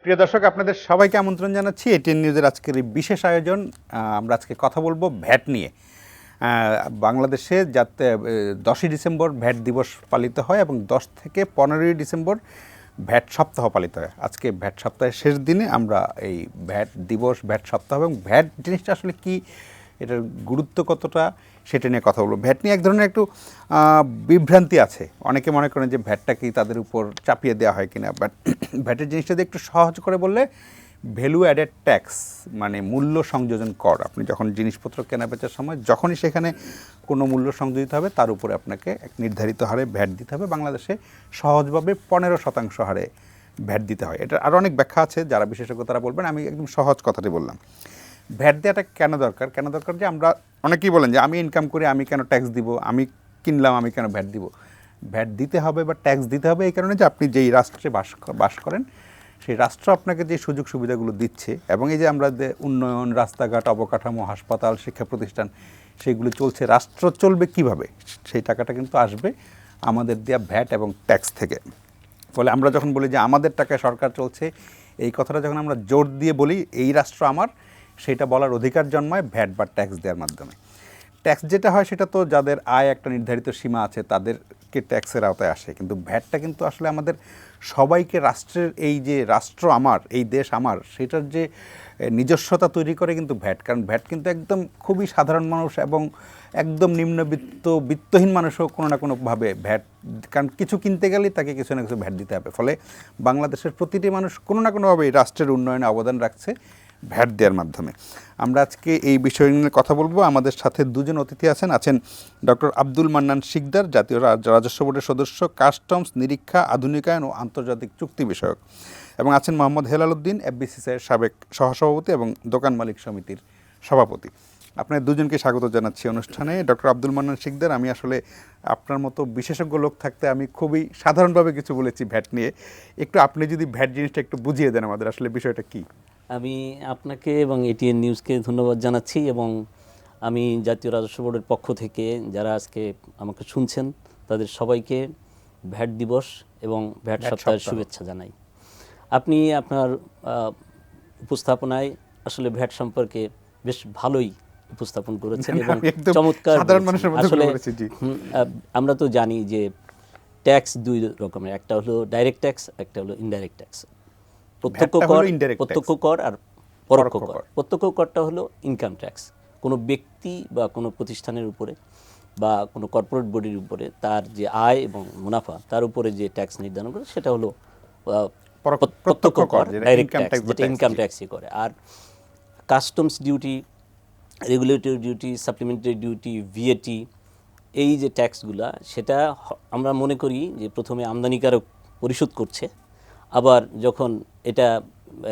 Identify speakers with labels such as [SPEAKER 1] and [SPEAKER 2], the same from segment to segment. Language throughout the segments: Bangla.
[SPEAKER 1] প্রিয় দর্শক, আপনাদের সবাইকে আমন্ত্রণ জানাচ্ছি এটিএন নিউজের আজকের এই বিশেষ আয়োজন। আমরা আজকে কথা বলবো ভ্যাট নিয়ে। বাংলাদেশে যাতে 10ই ডিসেম্বর ভ্যাট দিবস পালিত হয় এবং 10 থেকে 15ই ডিসেম্বর ভ্যাট সপ্তাহ পালিত হয়। আজকে ভ্যাট সপ্তাহের শেষ দিনে আমরা এই ভ্যাট দিবস, ভ্যাট সপ্তাহ এবং ভ্যাট জিনিসটা আসলে কি, এটার গুরুত্ব কতটা, সেটা নিয়ে কথা বলবো। ভ্যাট নিয়ে এক ধরনের একটু বিভ্রান্তি আছে। অনেকে মনে করেন যে ভ্যাটটা কি তাদের উপর চাপিয়ে দেওয়া হয় কিনা, বাট ভ্যাটের জিনিসটা দিয়ে একটু সহজ করে বললে ভ্যালু অ্যাডেড ট্যাক্স, মানে মূল্য সংযোজন কর। আপনি যখন জিনিসপত্র কেনা বেচার সময় যখনই সেখানে কোনো মূল্য সংযোজিত হবে তার উপরে আপনাকে এক নির্ধারিত হারে ভ্যাট দিতে হবে। বাংলাদেশে সহজভাবে 15% হারে ভ্যাট দিতে হয়। এটা আরও অনেক ব্যাখ্যা আছে, যারা বিশেষজ্ঞ তারা বলবেন, আমি একদম সহজ কথাটি বললাম। ভ্যাট দেওয়াটা কেন দরকার? যে আমরা অনেকেই বলেন যে আমি ইনকাম করি, আমি কেন ট্যাক্স দিব, আমি কিনলাম, আমি কেন ভ্যাট দিব। ভ্যাট দিতে হবে বা ট্যাক্স দিতে হবে এই কারণে যে আপনি যেই রাষ্ট্রে বাস করেন সেই রাষ্ট্র আপনাকে যে সুযোগ সুবিধাগুলো দিচ্ছে, এবং এই যে আমরা যে উন্নয়ন, রাস্তাঘাট, অবকাঠামো, হাসপাতাল, শিক্ষা প্রতিষ্ঠান, সেইগুলো চলছে, রাষ্ট্র চলবে কিভাবে, সেই টাকাটা কিন্তু আসবে আমাদের দেওয়া ভ্যাট এবং ট্যাক্স থেকে। ফলে আমরা যখন বলি যে আমাদের টাকায় সরকার চলছে, এই কথাটা যখন আমরা জোর দিয়ে বলি এই রাষ্ট্র আমার, সেটা বলার অধিকার জন্মায় ভ্যাট বা ট্যাক্স দেওয়ার মাধ্যমে। ট্যাক্স যেটা হয় সেটা তো যাদের আয় একটা নির্ধারিত সীমা আছে তাদেরকে ট্যাক্সের আওতায় আসে, কিন্তু ভ্যাটটা কিন্তু আসলে আমাদের সবাইকে, রাষ্ট্রের এই যে রাষ্ট্র আমার, এই দেশ আমার, সেটার যে নিজস্বতা তৈরি করে কিন্তু ভ্যাট। কারণ ভ্যাট কিন্তু একদম খুবই সাধারণ মানুষ এবং একদম বিত্তহীন মানুষও কোনো না কোনোভাবে ভ্যাট, কারণ কিছু কিনতে গেলেই তাকে কিছু না কিছু ভ্যাট দিতে হবে। ফলে বাংলাদেশের প্রতিটি মানুষ কোনো না কোনোভাবে রাষ্ট্রের উন্নয়নে অবদান রাখছে ভ্যাট দেওয়ার মাধ্যমে। আমরা আজকে এই বিষয় নিয়ে কথা বলবো। আমাদের সাথে দুজন অতিথি আছেন ডক্টর আব্দুল মান্নান শিকদার, জাতীয় রাজস্ব বোর্ডের সদস্য, কাস্টমস, নিরীক্ষা, আধুনিকায়ন ও আন্তর্জাতিক চুক্তি বিষয়ক, এবং আছেন মোহাম্মদ হেলাল উদ্দিন, এফবিসিসিআইয়ের সাবেক সহসভাপতি এবং দোকান মালিক সমিতির সভাপতি। আপনার দুজনকে স্বাগত জানাচ্ছি অনুষ্ঠানে। ডক্টর আব্দুল মান্নান শিকদার, আমি আসলে আপনার মতো বিশেষজ্ঞ লোক থাকতে আমি খুবই সাধারণভাবে কিছু বলেছি ভ্যাট নিয়ে, একটু আপনি যদি ভ্যাট জিনিসটা একটু বুঝিয়ে দেন আমাদের, আসলে বিষয়টা কী।
[SPEAKER 2] আমি আপনাকে এবং এটিএন নিউজকে ধন্যবাদ জানাচ্ছি, এবং আমি জাতীয় রাজস্ব বোর্ডের পক্ষ থেকে যারা আজকে আমাকে শুনছেন তাদের সবাইকে ভ্যাট দিবস এবং ভ্যাট সপ্তাহের শুভেচ্ছা জানাই। আপনি আপনার উপস্থাপনায় আসলে ভ্যাট সম্পর্কে বেশ ভালোই উপস্থাপন করেছেন এবং চমৎকার। আসলে আমরা তো জানি যে ট্যাক্স দুই রকমের, একটা হলো ডাইরেক্ট ট্যাক্স, একটা হলো ইনডাইরেক্ট ট্যাক্স। প্রত্যক্ষ কর আর পরোক্ষ কর। প্রত্যক্ষ করটা হলো ইনকাম ট্যাক্স, কোনো ব্যক্তি বা কোনো প্রতিষ্ঠানের উপরে বা কোনো কর্পোরেট বডির উপরে তার যে আয় এবং মুনাফা তার উপরে যে ট্যাক্স নির্ধারণ করে সেটা হলো প্রত্যক্ষ কর, ডাইরেক্ট ট্যাক্স, যেটা ইনকাম ট্যাক্সই করে। আর customs duty, regulatory duty, supplementary duty, VAT, এই যে ট্যাক্সগুলা, সেটা আমরা মনে করি যে প্রথমে আমদানিকারক পরিশোধ করছে, আবার যখন এটা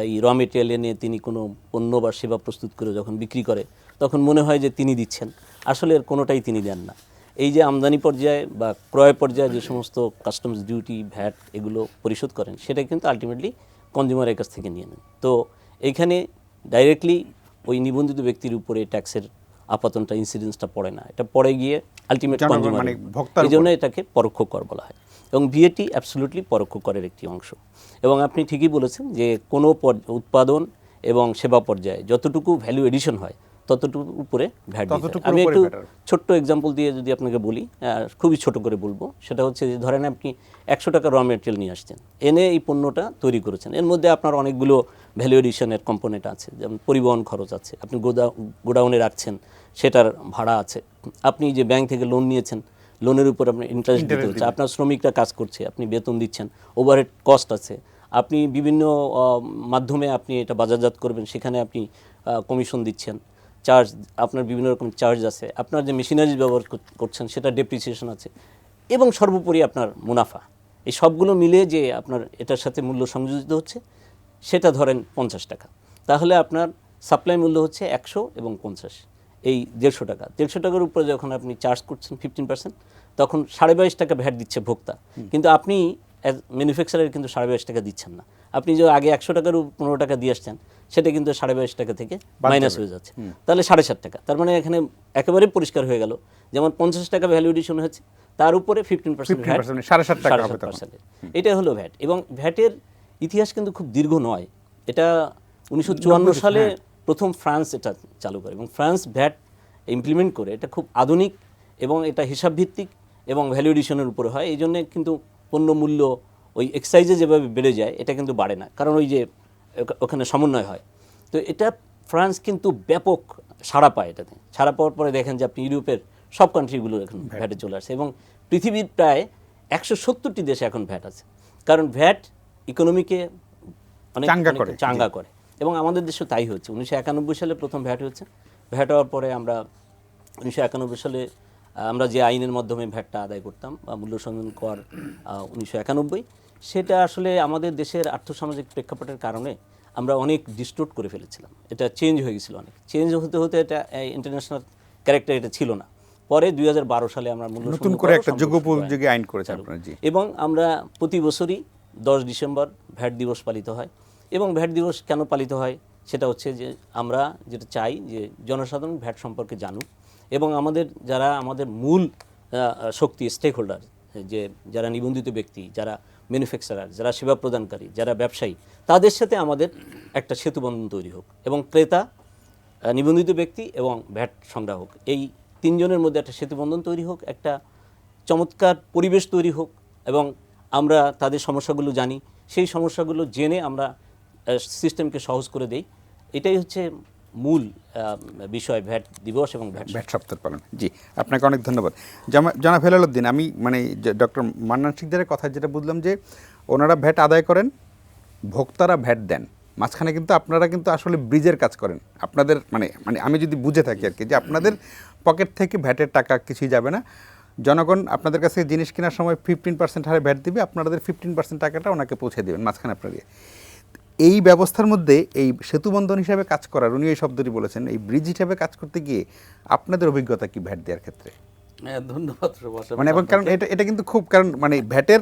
[SPEAKER 2] এই র মেটেরিয়াল এনে তিনি কোনো পণ্য বা সেবা প্রস্তুত করে যখন বিক্রি করে তখন মনে হয় যে তিনি দিচ্ছেন, আসলে এর কোনোটাই তিনি দেন না। এই যে আমদানি পর্যায়ে বা ক্রয় পর্যায়ে যে সমস্ত কাস্টমস ডিউটি, ভ্যাট এগুলো পরিশোধ করেন, সেটা কিন্তু আলটিমেটলি কনজিউমারের কাছ থেকে নিয়ে নেন। তো এইখানে ডাইরেক্টলি ওই নিবন্ধিত ব্যক্তির উপরে ট্যাক্সের আপাতনটা, ইনসিডেন্সটা পড়ে না, এটা পড়ে গিয়ে আলটিমেট কনজিউমার, এই জন্য এটাকে পরোক্ষ কর বলা হয়। এবং ভিএটি অ্যাবসলিউটলি পরোক্ষ করের একটি অংশ। এবং আপনি ঠিকই বলেছেন যে কোনো উৎপাদন এবং সেবা পর্যায়ে যতটুকু ভ্যালু এডিশন হয় ততটুকু উপরে ভ্যাট দিতে হয়। আমি একটু ছোট্ট এক্সাম্পল দিয়ে যদি আপনাকে বলি, খুবই ছোট করে বলবো, সেটা হচ্ছে যে ধরেন আপনি 100 টাকা র মেটেরিয়াল নিয়ে আসছেন, এনে এই পণ্যটা তৈরি করেছেন, এর মধ্যে আপনার অনেকগুলো ভ্যালু এডিশনের কম্পোনেন্ট আছে, যেমন পরিবহন খরচ আছে, আপনি গোডাউনে রাখছেন সেটার ভাড়া আছে, আপনি যে ব্যাংক থেকে লোন নিয়েছেন লোনের উপর আপনার ইন্টারেস্ট দিতে হচ্ছে, আপনার শ্রমিকরা কাজ করছে, আপনি বেতন দিচ্ছেন, ওভারহেড কস্ট আছে, আপনি বিভিন্ন মাধ্যমে আপনি এটা বাজারজাত করবেন, সেখানে আপনি কমিশন দিচ্ছেন, চার্জ, আপনার বিভিন্ন রকম চার্জ আছে, আপনার যে মেশিনারিজ ব্যবহার করছেন সেটা ডেপ্রিসিয়েশন আছে, এবং সর্বোপরি আপনার মুনাফা। এই সবগুলো মিলে যে আপনার এটার সাথে মূল্য সংযোজিত হচ্ছে সেটা ধরেন 50 টাকা, তাহলে আপনার সাপ্লাই মূল্য হচ্ছে 100 এবং 50, এই 150 টাকা। 150 টাকার উপরে যখন আপনি চার্জ করছেন 15%, তখন 22.5 টাকা ভ্যাট দিচ্ছে ভোক্তা, কিন্তু আপনি অ্যাজ ম্যানুফ্যাকচারার কিন্তু 22.5 টাকা দিচ্ছেন না। আপনি যে আগে 100 টাকার 15 টাকা দিয়ে আসছেন সেটা কিন্তু 22.5 টাকা থেকে মাইনাস হয়ে যাচ্ছে, তাহলে 7.5 টাকা। তার মানে এখানে একেবারে পরিষ্কার হয়ে গেল, যেমন 50 টাকা ভ্যালু এডিশন হচ্ছে, তার উপরে 15% ভ্যাট, 7.5%। এটা হলো ভ্যাট। এবং ভ্যাটের ইতিহাস কিন্তু খুব দীর্ঘ নয়, এটা 1954 সালে প্রথম ফ্রান্স এটা চালু করে এবং ফ্রান্স ভ্যাট ইমপ্লিমেন্ট করে এটা খুব আধুনিক এবং এটা হিসাব ভিত্তিক এবং ভ্যালু এডিশনের উপরে হয়। এই জন্য কিন্তু পণ্য মূল্য ওই এক্সাইজে যেভাবে বেড়ে যায় এটা কিন্তু বাড়ে না, কারণ ওই যে ওখানে সমন্বয় হয়। তো এটা ফ্রান্স কিন্তু ব্যাপক সাড়া পায় এটাতে। সাড়া পাওয়ার পরে দেখেন যে আপনি ইউরোপের সব কান্ট্রিগুলো এখন ভ্যাটে চলে আসছে এবং পৃথিবীর প্রায় 170টি দেশে এখন ভ্যাট আছে, কারণ ভ্যাট ইকোনমিকে অনেক চাঙ্গা করে এবং আমাদের দেশেও তাই হচ্ছে। 1991 সালে প্রথম ভ্যাট হচ্ছে। ভ্যাট হওয়ার পরে আমরা 1991 সালে আমরা যে আইনের মাধ্যমে ভ্যাটটা আদায় করতাম বা মূল্য সংযোজন কর 1991, সেটা আসলে আমাদের দেশের আর্থসামাজিক প্রেক্ষাপটের কারণে আমরা অনেক ডিস্টোর্ট করে ফেলেছিলাম। এটা চেঞ্জ হয়ে গেছিলো, অনেক চেঞ্জ হতে হতে এটা ইন্টারন্যাশনাল ক্যারেক্টার এটা ছিল না। পরে 2012 সালে আমরা মূল্য
[SPEAKER 1] নতুন করে একটা যোগ্যোপযোগী আইন করেছে আপনারা। জি।
[SPEAKER 2] এবং আমরা প্রতি বছরই 10 ডিসেম্বর ভ্যাট দিবস পালিত হয়। এবং ভ্যাট দিবস কেন পালিত হয় সেটা হচ্ছে যে আমরা যেটা চাই যে জনসাধারণ ভ্যাট সম্পর্কে জানুক এবং আমাদের মূল শক্তি স্টেক হোল্ডার, যে যারা নিবন্ধিত ব্যক্তি, যারা ম্যানুফ্যাকচারার, যারা সেবা প্রদানকারী, যারা ব্যবসায়ী, তাদের সাথে আমাদের একটা সেতুবন্ধন তৈরি হোক এবং ক্রেতা, নিবন্ধিত ব্যক্তি এবং ভ্যাট সংগ্রাহক, এই তিনজনের মধ্যে একটা সেতুবন্ধন তৈরি হোক, একটা চমৎকার পরিবেশ তৈরি হোক এবং আমরা তাদের সমস্যাগুলো জানি, সেই সমস্যাগুলো জেনে আমরা সিস্টেমকে সহজ করে দেই। এটাই হচ্ছে মূল বিষয় ভ্যাট দিবস এবং ভ্যাট
[SPEAKER 1] সপ্তাহের পালন। জি, আপনাকে অনেক ধন্যবাদ জনাব হেলাল উদ্দিন। আমি মানে ডক্টর মান্নান শিকদারের কথা যেটা বুঝলাম যে ওনারা ভ্যাট আদায় করেন, ভোক্তারা ভ্যাট দেন, মাঝখানে কিন্তু আপনারা কিন্তু আসলে ব্রিজের কাজ করেন। আপনাদের মানে আমি যদি বুঝে থাকি আর কি, যে আপনাদের পকেট থেকে ভ্যাটের টাকা কিছুই যাবে না, জনগণ আপনাদের কাছে জিনিস কেনার সময় 15% হারে ভ্যাট দিবে, আপনাদের 15% টাকাটা ওনাকে পৌঁছে দেবেন মাঝখানে আপনারা দিয়ে। এই ব্যবস্থার মধ্যে এই সেতুবন্ধন হিসাবে কাজ করার, উনি এই শব্দটি বলেছেন, এই ব্রিজ হিসাবে কাজ করতে গিয়ে আপনাদের অভিজ্ঞতা কি ভ্যাট দেওয়ার ক্ষেত্রে?
[SPEAKER 3] ধন্যবাদ।
[SPEAKER 1] মানে এবং কারণ এটা কিন্তু খুব, কারণ মানে ভ্যাটের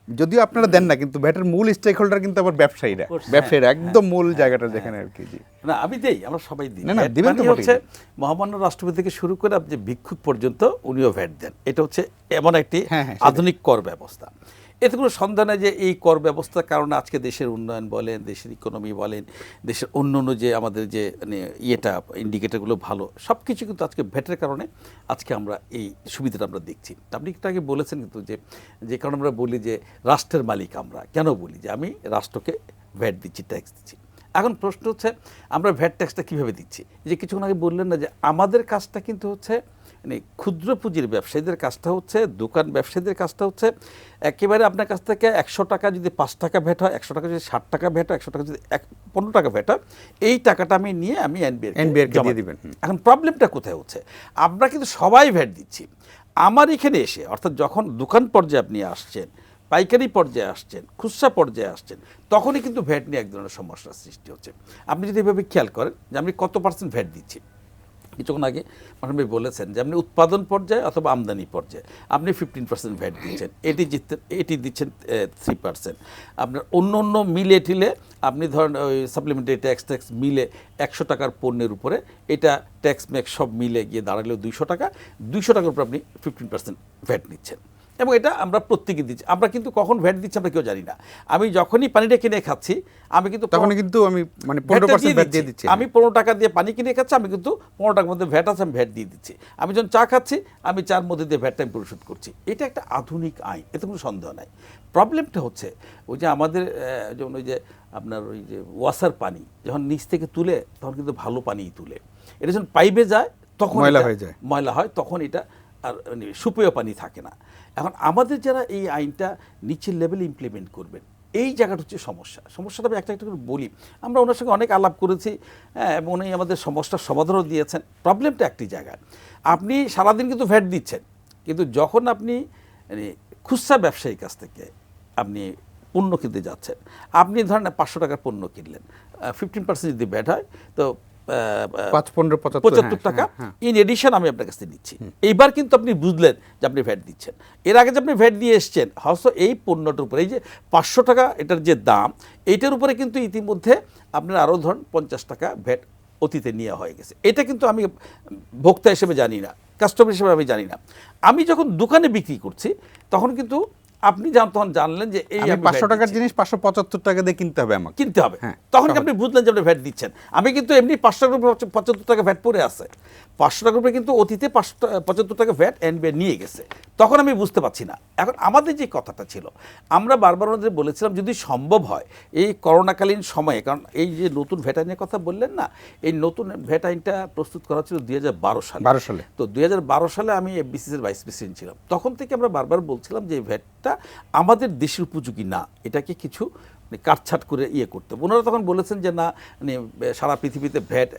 [SPEAKER 1] যদিও আপনারা দেন না, কিন্তু ভ্যাটের মূল স্টেক হোল্ডার কিন্তু আবার ব্যবসায়ীরা একদম মূল জায়গাটা যেখানে আর কি। জি
[SPEAKER 3] না, আমি দেই, আমরা সবাই দিই।
[SPEAKER 1] না দিবেন তো।
[SPEAKER 3] হচ্ছে মহামান্য রাষ্ট্রপতি থেকে শুরু করে আপনি ভিক্ষুক পর্যন্ত উনিও ভ্যাট দেন। এটা হচ্ছে এমন একটি আধুনিক কর ব্যবস্থা। এতে কোনো সন্দেহ নেই যে এই কর ব্যবস্থার কারণে আজকে দেশের উন্নয়ন বলেন, দেশের ইকোনমি বলেন, দেশের অন্য যে আমাদের যে মানে ইন্ডিকেটরগুলো ভালো, সব কিছু কিন্তু আজকে ভ্যাটের কারণে আজকে আমরা এই সুবিধাটা আমরা দেখছি। আপনি একটু আগে বলেছেন কিন্তু যে কারণে আমরা বলি যে রাষ্ট্রের মালিক আমরা কেন বলি যে আমি রাষ্ট্রকে ভ্যাট দিচ্ছি, ট্যাক্স দিচ্ছি। এখন প্রশ্ন হচ্ছে আমরা ভ্যাট ট্যাক্সটা কীভাবে দিচ্ছি? যে কিছুক্ষণ আগে বললেন না যে আমাদের কাজটা কিন্তু হচ্ছে মানে ক্ষুদ্র পুঁজির ব্যবসায়ীদের কাজটা হচ্ছে, দোকান ব্যবসায়ীদের কাজটা হচ্ছে একেবারে আপনার কাছ থেকে 100 টাকা যদি 5 টাকা ভ্যাট হয়, 100 টাকা যদি 60 টাকা ভ্যাট হয়, 100 টাকা যদি 15 টাকা ভ্যাট হয়, এই টাকাটা আমি নিয়ে আমি এনবিআর জমা দিয়ে দিবেন। এখন প্রবলেমটা কোথায় হচ্ছে? আমরা কিন্তু সবাই ভ্যাট দিচ্ছি। আমার এখানে এসে, অর্থাৎ যখন দোকান পর্যায়ে আপনি আসছেন, পাইকারি পর্যায়ে আসছেন, খুচরা পর্যায়ে আসছেন, তখনই কিন্তু ভ্যাট নিয়ে এক ধরনের সমস্যার সৃষ্টি হচ্ছে। আপনি যদি এভাবে খেয়াল করেন যে আমি কত % ভ্যাট দিচ্ছি, কিছুক্ষণ আগে আপনি বলেছেন যে আপনি উৎপাদন পর্যায়ে অথবা আমদানি পর্যায়ে আপনি 15% ভ্যাট দিচ্ছেন, এটি দিচ্ছেন 3%। আপনার অন্য মিলে টিলে আপনি ধরেন ওই সাপ্লিমেন্টারি ট্যাক্স মিলে 100 টাকার পণ্যের উপরে এটা ট্যাক্স ম্যাক্স সব মিলে গিয়ে দাঁড়ালেও 200 টাকা, 200 টাকার উপর আপনি 15% ভ্যাট নিচ্ছেন এবং এটা আমরা প্রত্যেকে দিচ্ছি। আমরা কিন্তু কখন ভ্যাট দিচ্ছি আমরা কেউ জানি না। আমি যখনই পানিটা কিনে খাচ্ছি আমি কিন্তু
[SPEAKER 1] তখন কিন্তু আমি মানে 15% ভ্যাট দিয়ে দিচ্ছি।
[SPEAKER 3] আমি 15 টাকা দিয়ে পানি কিনে খাচ্ছি, আমি কিন্তু 15 টাকার মধ্যে ভ্যাট আছে, আমি ভ্যাট দিয়ে দিচ্ছি। আমি যখন চা খাচ্ছি আমি চার মধ্যে দিয়ে ভ্যাটটা আমি পরিশোধ করছি। এটা একটা আধুনিক আইন, এতে কোনো সন্দেহ নাই। প্রবলেমটা হচ্ছে ওই যে আমাদের যেমন ওই যে আপনার ওই যে ওয়াসার পানি যখন নিচ থেকে তুলে তখন কিন্তু ভালো পানিই তুলে, এটা যখন পাইপে যায় তখন ময়লা হয়, তখন এটা আর মানে সুপেয় পানি থাকে না। এখন আমাদের যারা এই আইনটা নিচের লেভেলে ইমপ্লিমেন্ট করবেন, এই জায়গাটা হচ্ছে সমস্যাটা আমি একটা করে বলি। আমরা ওনার সঙ্গে অনেক আলাপ করেছি, হ্যাঁ, এবং উনি আমাদের সমস্যার সমাধানও দিয়েছেন। প্রবলেমটা একটি জায়গায়, আপনি সারাদিন কিন্তু ভ্যাট দিচ্ছেন, কিন্তু যখন আপনি মানে খুচরা ব্যবসায়ীর কাছ থেকে আপনি পণ্য কিনতে যাচ্ছেন, আপনি ধরেন 500 টাকার পণ্য কিনলেন, 15% যদি ভ্যাট হয় তো 75 টাকা ইন এডিশন আমি আপনার কাছে নিচ্ছি। এইবার কিন্তু আপনি বুঝলেন যে আপনি ভ্যাট দিচ্ছেন। এর আগে যে আপনি ভ্যাট দিয়ে এসছেন হয়তো এই পণ্যটার উপরে এই যে 500 টাকা এটার যে দাম, এইটার উপরে কিন্তু ইতিমধ্যে আপনার আরও ধরুন 50 টাকা ভ্যাট অতীতে নেওয়া হয়ে গেছে। এটা কিন্তু আমি ভোক্তা হিসেবে জানি না, কাস্টমার হিসেবে আমি জানি না। আমি যখন দোকানে বিক্রি করছি তখন কিন্তু আপনি তখন জানলেন যে এই
[SPEAKER 1] আমি
[SPEAKER 3] আমি
[SPEAKER 1] 500
[SPEAKER 3] VAT
[SPEAKER 1] টাকার
[SPEAKER 3] দিচ্ছি।
[SPEAKER 1] জিনিস 575 টাকা দিয়ে কিনতে হবে আমাকে।
[SPEAKER 3] কিনতে হবে,
[SPEAKER 1] হ্যাঁ,
[SPEAKER 3] তখন
[SPEAKER 1] সহজ।
[SPEAKER 3] আপনি বুঝলেন যে আপনি ভ্যাট দিচ্ছেন। আমি কিন্তু এমনি 500 টাকার উপরে 75 টাকা ভ্যাট পড়ে আছে, 500 টাকার উপরে কিন্তু অতীতে 75 টাকা ভ্যাট এনবিআর নিয়ে গেছে, তখন আমি বুঝতে পারছি না। এখন আমাদের যে কথাটা ছিল, আমরা বারবার ওনাদের বলেছিলাম যদি সম্ভব হয় এই করোনাকালীন সময়ে, কারণ এই যে নতুন ভ্যাট আইনের কথা বললেন না, এই নতুন ভ্যাট আইনটা প্রস্তুত করা ছিল 2012 সালে।
[SPEAKER 1] 12 সালে।
[SPEAKER 3] তো 2012 সালে আমি এফবিসিসির ভাইস প্রেসিডেন্ট ছিলাম, তখন থেকে আমরা বারবার বলছিলাম যে এই ভ্যাটটা আমাদের দেশের উপযোগী না, এটাকে কিছু কাটছাট করে করতে। ওনারা তখন বলেছেন যে না, মানে সারা পৃথিবীতে ভ্যাট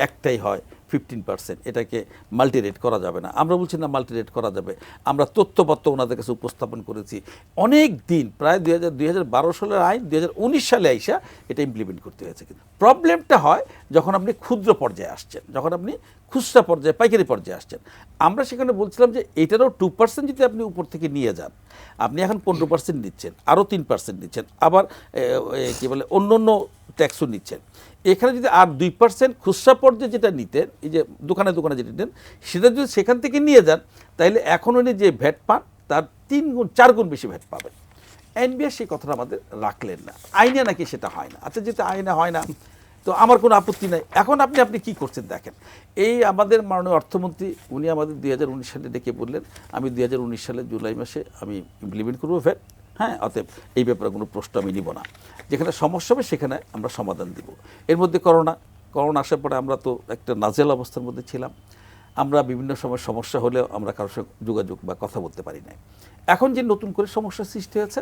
[SPEAKER 3] একটাই হয় 15%, এটাকে মাল্টিরেট করা যাবে না। আমরা বলছি না, মাল্টিরেট করা যাবে। আমরা তথ্যপত্র ওনাদের কাছে উপস্থাপন করেছি অনেক দিন, প্রায় 2012 সালের আইন 2019 সালে আইসা এটা ইমপ্লিমেন্ট করতে হয়েছে। কিন্তু প্রবলেমটা হয় যখন আপনি ক্ষুদ্র পর্যায়ে আসছেন, যখন আপনি খুচরা পর্যায়ে, পাইকারি পর্যায়ে আসছেন। আমরা সেখানে বলছিলাম যে এটারও 2% যদি আপনি উপর থেকে নিয়ে যান, আপনি এখন 15% নিচ্ছেন, আরও 3% নিচ্ছেন, আবার কী বলে অন্য অন্য ট্যাক্সও নিচ্ছেন। এখানে যদি আর 2% খুচরা পর্যায়ে যেটা নিতেন, এই যে দোকানে দোকানে যেটা নিতেন, সেটা যদি সেখান থেকে নিয়ে যান, তাহলে এখন উনি যে ভ্যাট পান তার 3 গুণ 4 গুণ বেশি ভ্যাট পাবেন। এনবিআর সেই কথাটা আমাদের রাখলেন না, আইনে নাকি সেটা হয় না। আচ্ছা, যেটা আইনে হয় না তো আমার কোনো আপত্তি নাই। এখন আপনি কি করছেন দেখেন, এই আমাদের মাননীয় অর্থমন্ত্রী উনি আমাদের 2019 সালে ডেকে বললেন আমি 2019 সালের জুলাই মাসে আমি ইমপ্লিমেন্ট করবো ভ্যাট। হ্যাঁ, অতএব এই ব্যাপারে কোনো প্রশ্ন আমি নিব না, যেখানে সমস্যা হবে সেখানে আমরা সমাধান দিব। এর মধ্যে করোনা আসার পরে আমরা তো একটা নাজেল অবস্থার মধ্যে ছিলাম, আমরা বিভিন্ন সময় সমস্যা হলেও আমরা কারোর সঙ্গে যোগাযোগ বা কথা বলতে পারি না। এখন যে নতুন করে সমস্যার সৃষ্টি হয়েছে,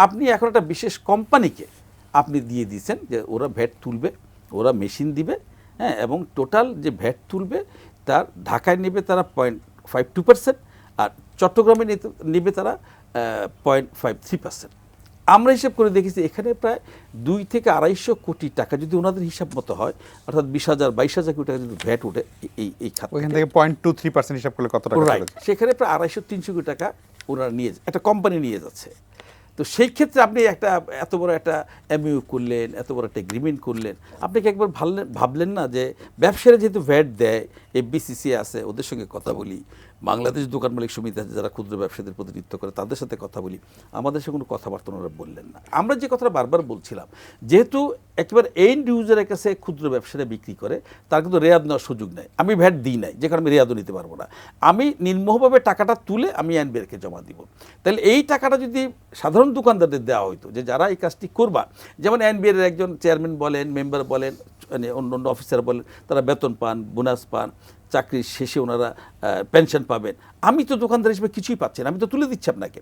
[SPEAKER 3] আপনি এখন একটা বিশেষ কোম্পানিকে আপনি দিয়ে দিয়েছেন যে ওরা ভ্যাট তুলবে, ওরা মেশিন দিবে, হ্যাঁ, এবং টোটাল যে ভ্যাট তুলবে তার ঢাকায় নেবে তারা 0.52%, আর চট্টগ্রামে নেবে তারা 0.53%। আমরা হিসাব করে দেখেছি এখানে প্রায় 2 থেকে 250 কোটি টাকা যদি ওনাদের হিসাব মতো হয়, অর্থাৎ 20,000-22,000 কোটি টাকা যদি ভ্যাট ওঠে এই খাত
[SPEAKER 1] ওইখান থেকে 0.23% হিসাব করলে কত টাকা
[SPEAKER 3] রাইট,
[SPEAKER 1] চলে?
[SPEAKER 3] সেখানে প্রায় 250-300 কোটি টাকা ওনারা একটা কোম্পানি নিয়ে যাচ্ছে। তো সেই ক্ষেত্রে আপনি এত বড় একটা এমইউ করলেন, এত বড় একটা এগ্রিমেন্ট করলেন, আপনি কি একবার ভাবলেন না যে ব্যবসায়ীরা যেহেতু ভ্যাট দেয়, এফবিসিসি আছে, ওদের সঙ্গে কথা বলি, বাংলাদেশ দোকান মালিক সমিতি আছে যারা ক্ষুদ্র ব্যবসায়ীদের প্রতিনিধিত্ব করে, তাদের সাথে কথা বলি, আমাদের সঙ্গে কোনো কথাবার্তা ওনারা বললেন না। আমরা যে কথাটা বারবার বলছিলাম, যেহেতু একেবারে এন্ড ইউজারের কাছে ক্ষুদ্র ব্যবসায়ীরা বিক্রি করে, তার কিন্তু রেয়াদ নেওয়ার সুযোগ নেই। আমি ভ্যাট দিই নাই, যে কারণে আমি রেয়াদও নিতে পারবো না। আমি নির্মোহভাবে টাকাটা তুলে আমি এনবিআরকে জমা দিব। তাহলে এই টাকাটা যদি সাধারণ দোকানদারদের দেওয়া হইতো, যে যারা এই কাজটি করবা, যেমন এনবিআর একজন চেয়ারম্যান বলেন, মেম্বার বলেন, মানে অন্য অন্য অফিসার বলেন, তারা বেতন পান, বোনাস পান, চাকরির শেষে ওনারা পেনশন পাবেন। আমি তো দোকানদার হিসেবে কিছুই পাচ্ছি না, আমি তো তুলে দিচ্ছি আপনাকে,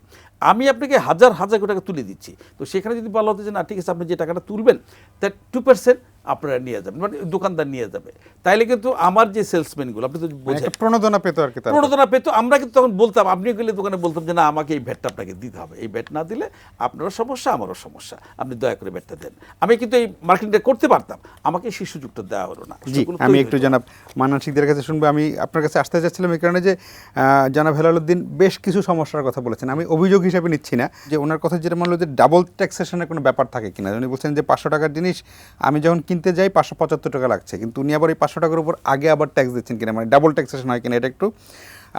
[SPEAKER 3] আমি আপনাকে হাজার হাজার কোটি টাকা তুলে দিচ্ছি। তো সেখানে যদি বলা হতো যে না ঠিক আছে, আপনি যে টাকাটা তুলবেন তার 2% আপনারা নিয়ে যাবেন, মানে দোকানদার নিয়ে যাবে, তাইলে কিন্তু আমার যে সেলসম্যানগুলো, আপনি তো বোঝেন,
[SPEAKER 1] একটা প্রণোদনা পেত আর কি। তার
[SPEAKER 3] প্রণোদনা পেত। আমরা কিন্তু তখন বলতাম, আপনি গেলে দোকানে বলতাম যে না, আমাকে এই ভ্যাটটা আপনাকে দিতে হবে, এই ভ্যাট না দিলে আপনারও সমস্যা, আমারও সমস্যা, আপনি দয়া করে ভ্যাটটা দেন। আমি কিন্তু এই মার্কেটিংটা করতে পারতাম, আমাকে সেই সুযোগটা দেওয়া হলো না।
[SPEAKER 1] জি, আমি একটু জানাব মান্নান শিকদারের কাছে শুনবো। আমি আপনার কাছে আসতে চাচ্ছিলাম এই কারণে যে জনাব হেলালুদ্দিন বেশ কিছু সমস্যার কথা বলেছেন, আমি অভিযোগ হিসেবে নিচ্ছি না, যে ওনার কথা যেটা মনে হলো যে ডাবল ট্যাক্সেশনের কোনো ব্যাপার থাকে কিনা। উনি বলছেন যে 500 টাকার জিনিস আমি যখন কিনতে যাই 575 টাকা লাগছে, কিন্তু উনি আবার এই 500 টাকার উপর আগে আবার ট্যাক্স দিচ্ছেন কিনা, মানে ডাবল ট্যাক্সেশন হয় কিনা, এটা একটু।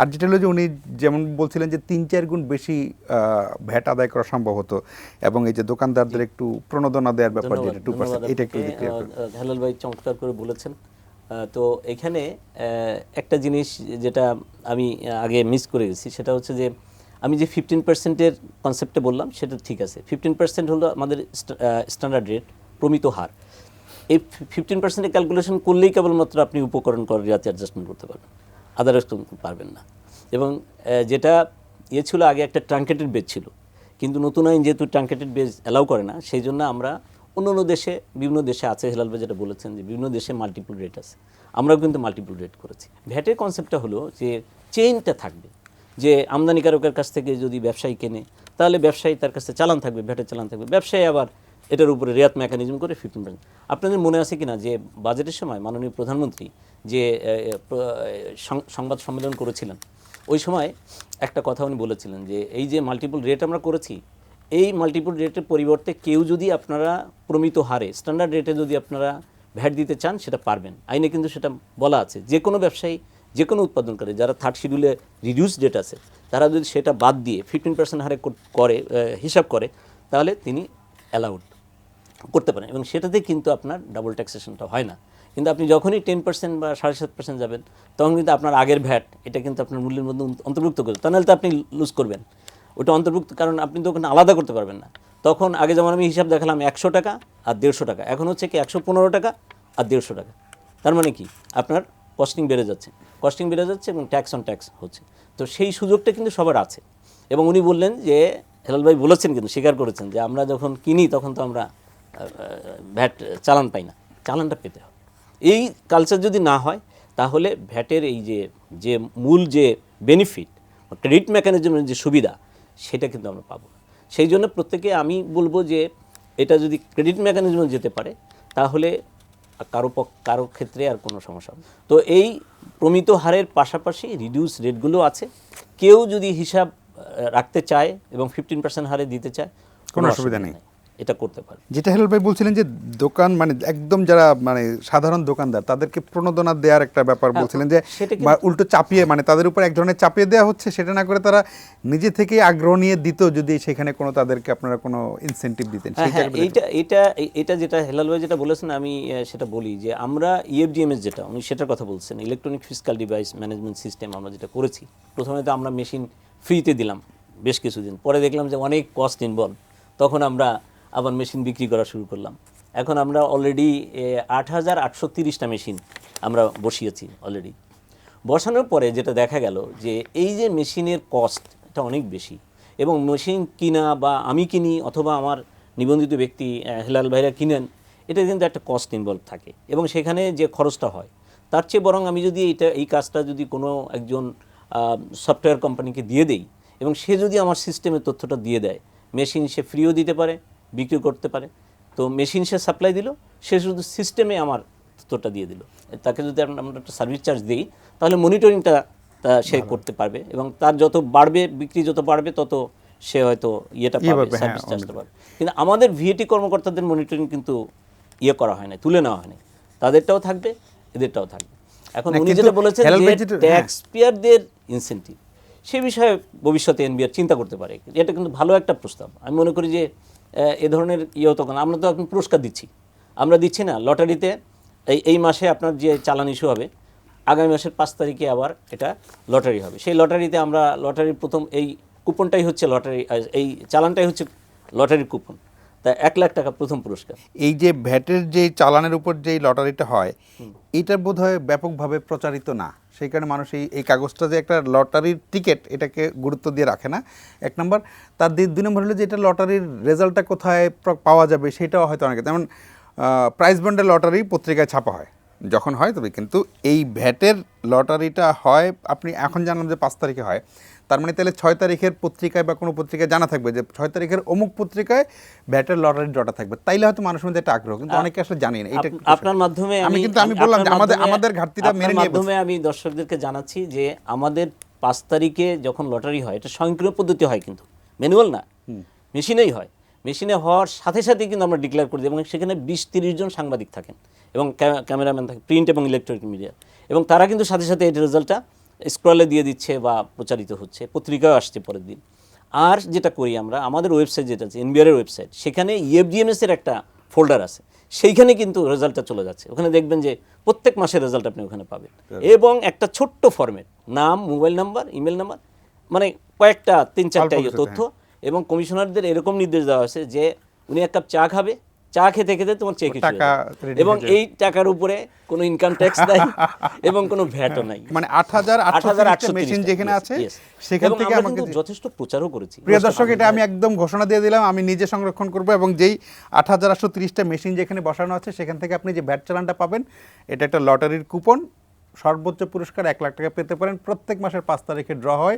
[SPEAKER 1] আর যেটা হলো যে উনি যেমন বলছিলেন যে 3-4 গুণ বেশি ভ্যাট আদায় করা সম্ভব হতো, এবং এই যে দোকানদারদের একটু প্রণোদনা দেওয়ার ব্যাপার যেটা 2%, এটা একটু
[SPEAKER 2] হেলাল ভাই চমৎকার করে বলেছেন। তো এখানে একটা জিনিস যেটা আমি আগে মিস করে গেছি, সেটা হচ্ছে যে আমি যে 15%-এর কনসেপ্টে বললাম সেটা ঠিক আছে। 15% হলো আমাদের স্ট্যান্ডার্ড রেট, প্রমিত হার। এই 15%-এর ক্যালকুলেশন করলেই কেবলমাত্র আপনি উপকরণ করে রিয়াতে অ্যাডজাস্টমেন্ট করতে পারবেন, আদারওয়াইজ পারবেন না। এবং যেটা ছিল আগে একটা ট্রাঙ্কেটেড বেজ ছিল, কিন্তু নতুন আইন যেহেতু ট্রাঙ্কেটেড বেজ অ্যালাউ করে না, সেই জন্য আমরা অন্য দেশে, বিভিন্ন দেশে আছে, হেলাল ভাই যেটা বলেছেন যে বিভিন্ন দেশে মাল্টিপল রেট আছে, আমরাও কিন্তু মাল্টিপল রেট করেছি। ভ্যাটের কনসেপ্টটা হলো যে চেইনটা থাকবে, যে আমদানিকারকের কাছ থেকে যদি ব্যবসায়ী কেনে, তাহলে ব্যবসায়ী তার কাছে চালান থাকবে, ভ্যাটের চালান থাকবে, ব্যবসায়ী আবার এটার উপরে রেয়াত মেকানিজম করে 15%। আপনাদের মনে আছে কিনা যে বাজেটের সময় মাননীয় প্রধানমন্ত্রী যে সংবাদ সম্মেলন করেছিলেন, ওই সময় একটা কথা উনি বলেছিলেন যে এই যে মাল্টিপল রেট আমরা করেছি, এই মাল্টিপল রেটের পরিবর্তে কেউ যদি আপনারা প্রমিত হারে স্ট্যান্ডার্ড রেটে যদি আপনারা ভ্যাট দিতে চান সেটা পারবেন। আইনে কিন্তু সেটা বলা আছে, যে কোনো ব্যবসায়ী যে কোনো উৎপাদনকারী যারা থার্ড শিডিউলে রিডিউস ডেট আছে তারা যদি সেটা বাদ দিয়ে 15% হারে করে হিসাব করে তাহলে তিনি অ্যালাউড করতে পারেন এবং সেটাতে কিন্তু আপনার ডাবল ট্যাক্সেশনটা হয় না। কিন্তু আপনি যখনই 10% বা 7.5% যাবেন তখন কিন্তু আপনার আগের ভ্যাট এটা কিন্তু আপনার মূল্যের মধ্যে অন্তর্ভুক্ত করবে, তা নাহলে তো আপনি লুজ করবেন ওটা অন্তর্ভুক্ত, কারণ আপনি তো ওখানে আলাদা করতে পারবেন না। তখন আগে যেমন আমি হিসাব দেখালাম 100 টাকা আর 150 টাকা, এখন হচ্ছে কি 115 টাকা আর 150 টাকা। তার মানে কি আপনার কস্টিং বেড়ে যাচ্ছে এবং ট্যাক্স অন ট্যাক্স হচ্ছে। তো সেই সুযোগটা কিন্তু সবার আছে এবং উনি বললেন যে হেলাল ভাই বলেছেন কিন্তু স্বীকার করেছেন যে আমরা যখন কিনি তখন তো আমরা ভ্যাট চালান পাই না, চালানটা পেতে হবে। এই কালচার যদি না হয় তাহলে ভ্যাটের এই যে মূল যে বেনিফিট ক্রেডিট মেকানিজমের যে সুবিধা সেটা কিন্তু আমরা পাবো না। সেই জন্য প্রত্যেকে আমি বলবো যে এটা যদি ক্রেডিট মেকানিজমে যেতে পারে তাহলে কারো ক্ষেত্রে আর কোনো সমস্যা হবে। তো এই প্রমিত হারের পাশাপাশি রিডিউস রেটগুলো আছে, কেউ যদি হিসাব রাখতে চায় এবং 15% হারে দিতে চায়
[SPEAKER 1] কোনো অসুবিধা নেই,
[SPEAKER 2] এটা করতে পারে।
[SPEAKER 1] যেটা হেলাল ভাই বলছিলেন যে দোকান মানে একদম যারা মানে সাধারণ দোকানদার তাদেরকে প্রণোদনা দেওয়ার একটা ব্যাপার বলছিলেন যে উল্টো চাপিয়ে মানে তাদের উপর এক ধরনের চাপিয়ে দেওয়া হচ্ছে, সেটা না করে তারা নিজে থেকেই আগ্রহ নিয়ে দিত যদি সেখানে কোনো তাদেরকে আপনারা কোনো ইনসেন্টিভ দিতেন।
[SPEAKER 2] এটা যেটা হেলাল ভাই যেটা বলেছেন আমি সেটা বলি যে আমরা ইএফডিএমএস যেটা উনি সেটার কথা বলছেন, electronic fiscal device management system, আমরা যেটা করেছি প্রথমে তো আমরা মেশিন ফ্রিতে দিলাম বেশ কিছুদিন, পরে দেখলাম যে অনেক কস্ট ইনভলভ, তখন আমরা আবার মেশিন বিক্রি করা শুরু করলাম। এখন আমরা অলরেডি 8,830টা মেশিন আমরা বসিয়েছি অলরেডি। বসানোর পরে যেটা দেখা গেল যে এই যে মেশিনের কস্ট এটা অনেক বেশি এবং মেশিন কিনা বা আমি কিনি অথবা আমার নিবন্ধিত ব্যক্তি হেলাল ভাইরা কিনেন, এটা কিন্তু একটা কস্ট ইনভলভ থাকে এবং সেখানে যে খরচটা হয় তার চেয়ে বরং আমি যদি এই কাজটা যদি কোনো একজন সফটওয়্যার কোম্পানিকে দিয়ে দেই এবং সে যদি আমার সিস্টেমের তথ্যটা দিয়ে দেয়, মেশিন সে ফ্রিও দিতে পারে, বিক্রি করতে পারে। তো মেশিন সে সাপ্লাই দিল, সে শুধু সিস্টেমে আমার তথ্যটা দিয়ে দিল। তাকে যদি আমরা একটা সার্ভিস চার্জ দিই তাহলে মনিটরিংটা সে করতে পারবে এবং তার যত বাড়বে বিক্রি যত বাড়বে তত সে হয়তো ইয়েটা পাবে, সার্ভিস চার্জটা পাবে। কিন্তু আমাদের ভিএটি কর্মকর্তাদের মনিটরিং কিন্তু করা হয় না, তুলে নেওয়া হয়নি, তাদেরটাও থাকবে এদেরটাও থাকবে। এখন উনি যেটা বলেছেন যে ট্যাক্স পেয়ারদের ইনসেন্টিভ, সে বিষয়ে ভবিষ্যতে এনবিআর চিন্তা করতে পারে, এটা কিন্তু ভালো একটা প্রস্তাব। আমি মনে করি যে এ ধরনের তখন আমরা তো এখন পুরস্কার দিচ্ছি, আমরা দিচ্ছি না লটারিতে এই মাসে আপনার যে চালান ইস্যু হবে আগামী মাসের 5 তারিখে আবার এটা লটারি হবে, সেই লটারিতে আমরা লটারির প্রথম এই কুপনটাই হচ্ছে লটারি, এই চালানটাই হচ্ছে লটারির কুপন, তা 1 লাখ টাকা প্রথম পুরস্কার।
[SPEAKER 1] এই যে ভ্যাটের যে চালানের উপর যেই লটারিটা হয় এটা বোধহয় ব্যাপকভাবে প্রচারিত না, সেই কারণে মানুষ এই কাগজটা যে একটা লটারির টিকিট এটাকে গুরুত্ব দিয়ে রাখে না, এক নম্বর। তার 2 নম্বর হলো যে এটা লটারির রেজাল্টটা কোথায় পাওয়া যাবে সেটাও হয়তো অনেকে, যেমন প্রাইজ বন্ডের লটারি পত্রিকায় ছাপা হয় যখন হয় তবে, কিন্তু এই ভ্যাটের লটারিটা হয় আপনি এখন জানলাম যে 5 তারিখে হয়, তার মানে তাহলে 6 তারিখের পত্রিকায় বা কোনো পত্রিকায় জানা থাকবে যে 6 তারিখের অমুক পত্রিকায় ভ্যাটের লটারি ডটা থাকবে, তাইলে হয়তো মানুষের মধ্যে একটা আগ্রহ, কিন্তু অনেকে আসলে জানি না। এটা
[SPEAKER 2] আপনার মাধ্যমে
[SPEAKER 1] আমি বললাম যে আমাদের ঘাটতিটা মেনে নিয়ে
[SPEAKER 2] মাধ্যমে আমি দর্শকদেরকে জানাচ্ছি যে আমাদের 5 তারিখে যখন লটারি হয় এটা স্বয়ংক্রিয় পদ্ধতি হয়, কিন্তু ম্যানুয়াল না, মেশিনেই হয়। মেশিনে হওয়ার সাথে সাথে কিন্তু আমরা ডিক্লেয়ার করে দিই এবং সেখানে 20-30 জন সাংবাদিক থাকেন এবং ক্যামেরাম্যান থাকে, প্রিন্ট এবং ইলেকট্রনিক মিডিয়া, এবং তারা কিন্তু সাথে সাথে এই রেজাল্টটা স্ক্রলে দিয়ে দিচ্ছে বা প্রচারিত হচ্ছে, পত্রিকাও আসছে পরের দিন। আর যেটা করি আমরা, আমাদের ওয়েবসাইট যেটা আছে এনবিআরের ওয়েবসাইট, সেখানে ইএফডিএমএস-এর একটা ফোল্ডার আছে, সেইখানে কিন্তু রেজাল্টটা চলে যাচ্ছে, ওখানে দেখবেন যে প্রত্যেক মাসের রেজাল্ট আপনি ওখানে পাবেন এবং একটা ছোট্ট ফরম্যাট, নাম, মোবাইল নাম্বার, ইমেল নাম্বার, মানে কয়েকটা 3-4টা তথ্য, এবং কমিশনারদের এরকম নির্দেশ দেওয়া হয়েছে যে উনি 1 কাপ চা খাবে, চা খেতে খেতে তোমার চেক টাকা, এবং এই টাকার উপরে কোনো ইনকাম ট্যাক্স নাই এবং কোনো ভ্যাটও নাই।
[SPEAKER 1] মানে 8,830 মেশিন যেখানে আছে সেখান থেকে আমাকে
[SPEAKER 2] যথেষ্ট প্রচারও করেছি।
[SPEAKER 1] প্রিয় দর্শক, এটা আমি একদম ঘোষণা দিয়ে দিলাম, আমি নিজে সংরক্ষণ করব এবং যেই 8,830টা মেশিন যেখানে বসানো আছে সেখান থেকে আপনি যে ভ্যাট চালানটা পাবেন এটা একটা লটারির কুপন, সর্বোচ্চ পুরস্কার 1 লাখ টাকা পেতে পারেন। প্রত্যেক মাসের 5 তারিখে ড্র হয়,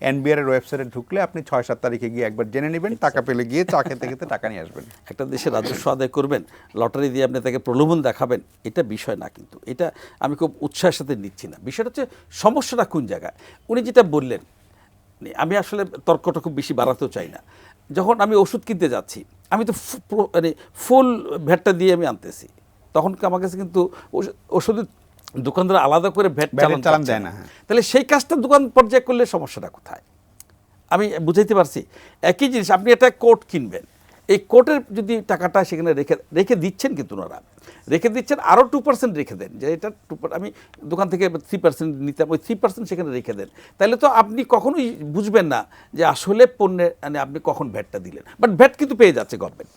[SPEAKER 1] এনবিআর এর ওয়েবসাইটে ঢুকলে আপনি 6-7 তারিখে গিয়ে একবার জেনে নেবেন, টাকা পেলে গিয়ে চা খেতে খেতে টাকা নিয়ে আসবেন।
[SPEAKER 3] একটা দেশের রাজস্ব আদায় করবেন, লটারি দিয়ে আপনি তাকে প্রলোভন দেখাবেন, এটা বিষয় না, কিন্তু এটা আমি খুব উৎসাহের সাথে নিচ্ছি না। বিষয়টা হচ্ছে সমস্যাটা কোন জায়গায়। উনি যেটা বললেন, আমি আসলে তর্কটা খুব বেশি বাড়াতেও চাই না। যখন আমি ওষুধ কিনতে যাচ্ছি, আমি তো মানে ফুল ভ্যাটটা দিয়ে আমি আনতেছি, তখন আমার কাছে কিন্তু ওষুধের দোকানদার আলাদা করে ভ্যাট
[SPEAKER 1] চালান
[SPEAKER 3] চালান
[SPEAKER 1] দেয় না, হ্যাঁ।
[SPEAKER 3] তাহলে সেই কাজটা দোকান পর্যায়ে করলে সমস্যাটা কোথায়? আমি বুঝাইতে পারছি। একই জিনিস, আপনি একটা কোট কিনবেন, এই কোটের যদি টাকাটা সেখানে রেখে দিচ্ছেন, কিন্তু ওনারা রেখে দিচ্ছেন, আরও 2% রেখে দেন, যে এটা আমি দোকান থেকে 3% নিতাম, ওই 3% সেখানে রেখে দেন, তাহলে তো আপনি কখনোই বুঝবেন না যে আসলে পণ্যের মানে আপনি কখন ভ্যাটটা দিলেন। বাট ভ্যাট কিন্তু পেয়ে যাচ্ছে গভর্নমেন্ট।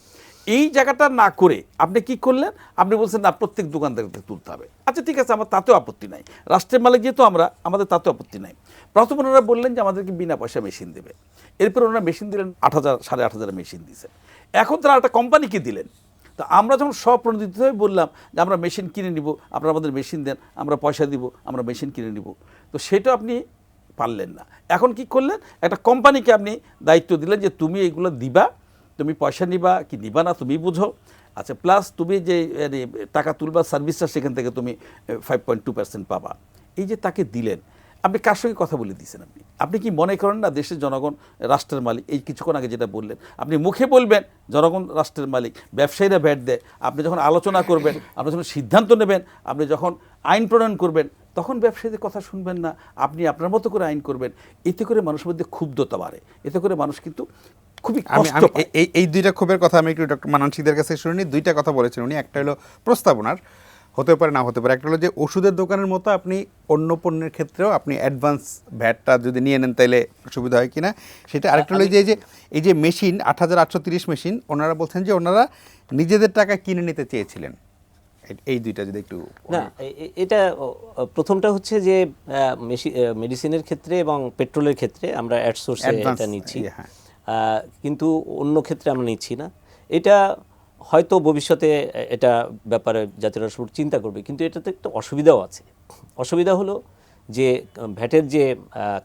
[SPEAKER 3] এই জায়গাটা না করে আপনি কি করলেন, আপনি বলছেন না প্রত্যেক দোকানদারকে তুলতে হবে। আচ্ছা ঠিক আছে, আমার তাতেও আপত্তি নাই, রাষ্ট্রের মালিক যেহেতু আমরা, আমাদের তাতেও আপত্তি নাই। প্রথম ওনারা বললেন যে আমাদেরকে বিনা পয়সা মেশিন দেবে, এরপর ওনারা মেশিন দিলেন 8,000 8,500 মেশিন দিয়েছেন। এখন তারা একটা কোম্পানিকে দিলেন। তো আমরা যখন স্বপ্রণোদিত হয়ে বললাম যে আমরা মেশিন কিনে নিব, আপনারা আমাদের মেশিন দেন, আমরা পয়সা দিব, আমরা মেশিন কিনে নিব, তো সেটা আপনি পারলেন না। এখন কি করলেন, একটা কোম্পানিকে আপনি দায়িত্ব দিলেন যে তুমি এইগুলো দিবা, তুমি পয়সা নিবা কি নিবা না তুমি বুঝো। আচ্ছা, প্লাস তুমি যে টাকা তুলবা সার্ভিসটা, সেখান থেকে তুমি 5.2% পাবা। এই যে তাকে দিলেন, আপনি কার সঙ্গে কথা বলে দিয়েছেন? আপনি কি মনে করেন না দেশের জনগণ রাষ্ট্রের মালিক? এই কিছুক্ষণ আগে যেটা বললেন, আপনি মুখে বলবেন জনগণ রাষ্ট্রের মালিক, ব্যবসায়ীরা ভ্যাট দেয়, আপনি যখন আলোচনা করবেন, আপনি যখন সিদ্ধান্ত নেবেন, আপনি যখন আইন প্রণয়ন করবেন, তখন ব্যবসায়ীদের কথা শুনবেন না, আপনি আপনার মতো করে আইন করবেন। এতে করে মানুষের মধ্যে ক্ষুব্ধতা বাড়ে, এতে করে মানুষ কিন্তু খুবই কষ্ট পায়।
[SPEAKER 1] এই দুইটা ক্ষোভের কথা আমি একটু ডক্টর মান্নান শিকদারের কাছে শুনিনি। দুইটা কথা বলেছেন উনি, একটা হলো প্রস্তাবনার, হতে পারে না হতে পারে, একটা হলো যে ওষুধের দোকানের মতো আপনি অন্য পণ্যের ক্ষেত্রেও আপনি অ্যাডভান্স ভ্যাটটা যদি নিয়ে নেন তাহলে সুবিধা হয় কিনা সেটা। আরেকটা হলো যে এই যে মেশিন 8,830 মেশিন, ওনারা বলছেন যে ওনারা নিজেদের টাকা কিনে নিতে চেয়েছিলেন। এই দুইটা যদি একটু
[SPEAKER 2] না, এটা প্রথমটা হচ্ছে যে মেডিসিনের ক্ষেত্রে এবং পেট্রোলের ক্ষেত্রে আমরা অ্যাডসোর্সে এটা নিচ্ছি, কিন্তু অন্য ক্ষেত্রে আমরা নিচ্ছি না। এটা হয়তো ভবিষ্যতে এটা ব্যাপারে জাতীয় রাজস্ব বোর্ড চিন্তা করবে, কিন্তু এটাতে একটা অসুবিধাও আছে। অসুবিধা হলো যে ভ্যাটের যে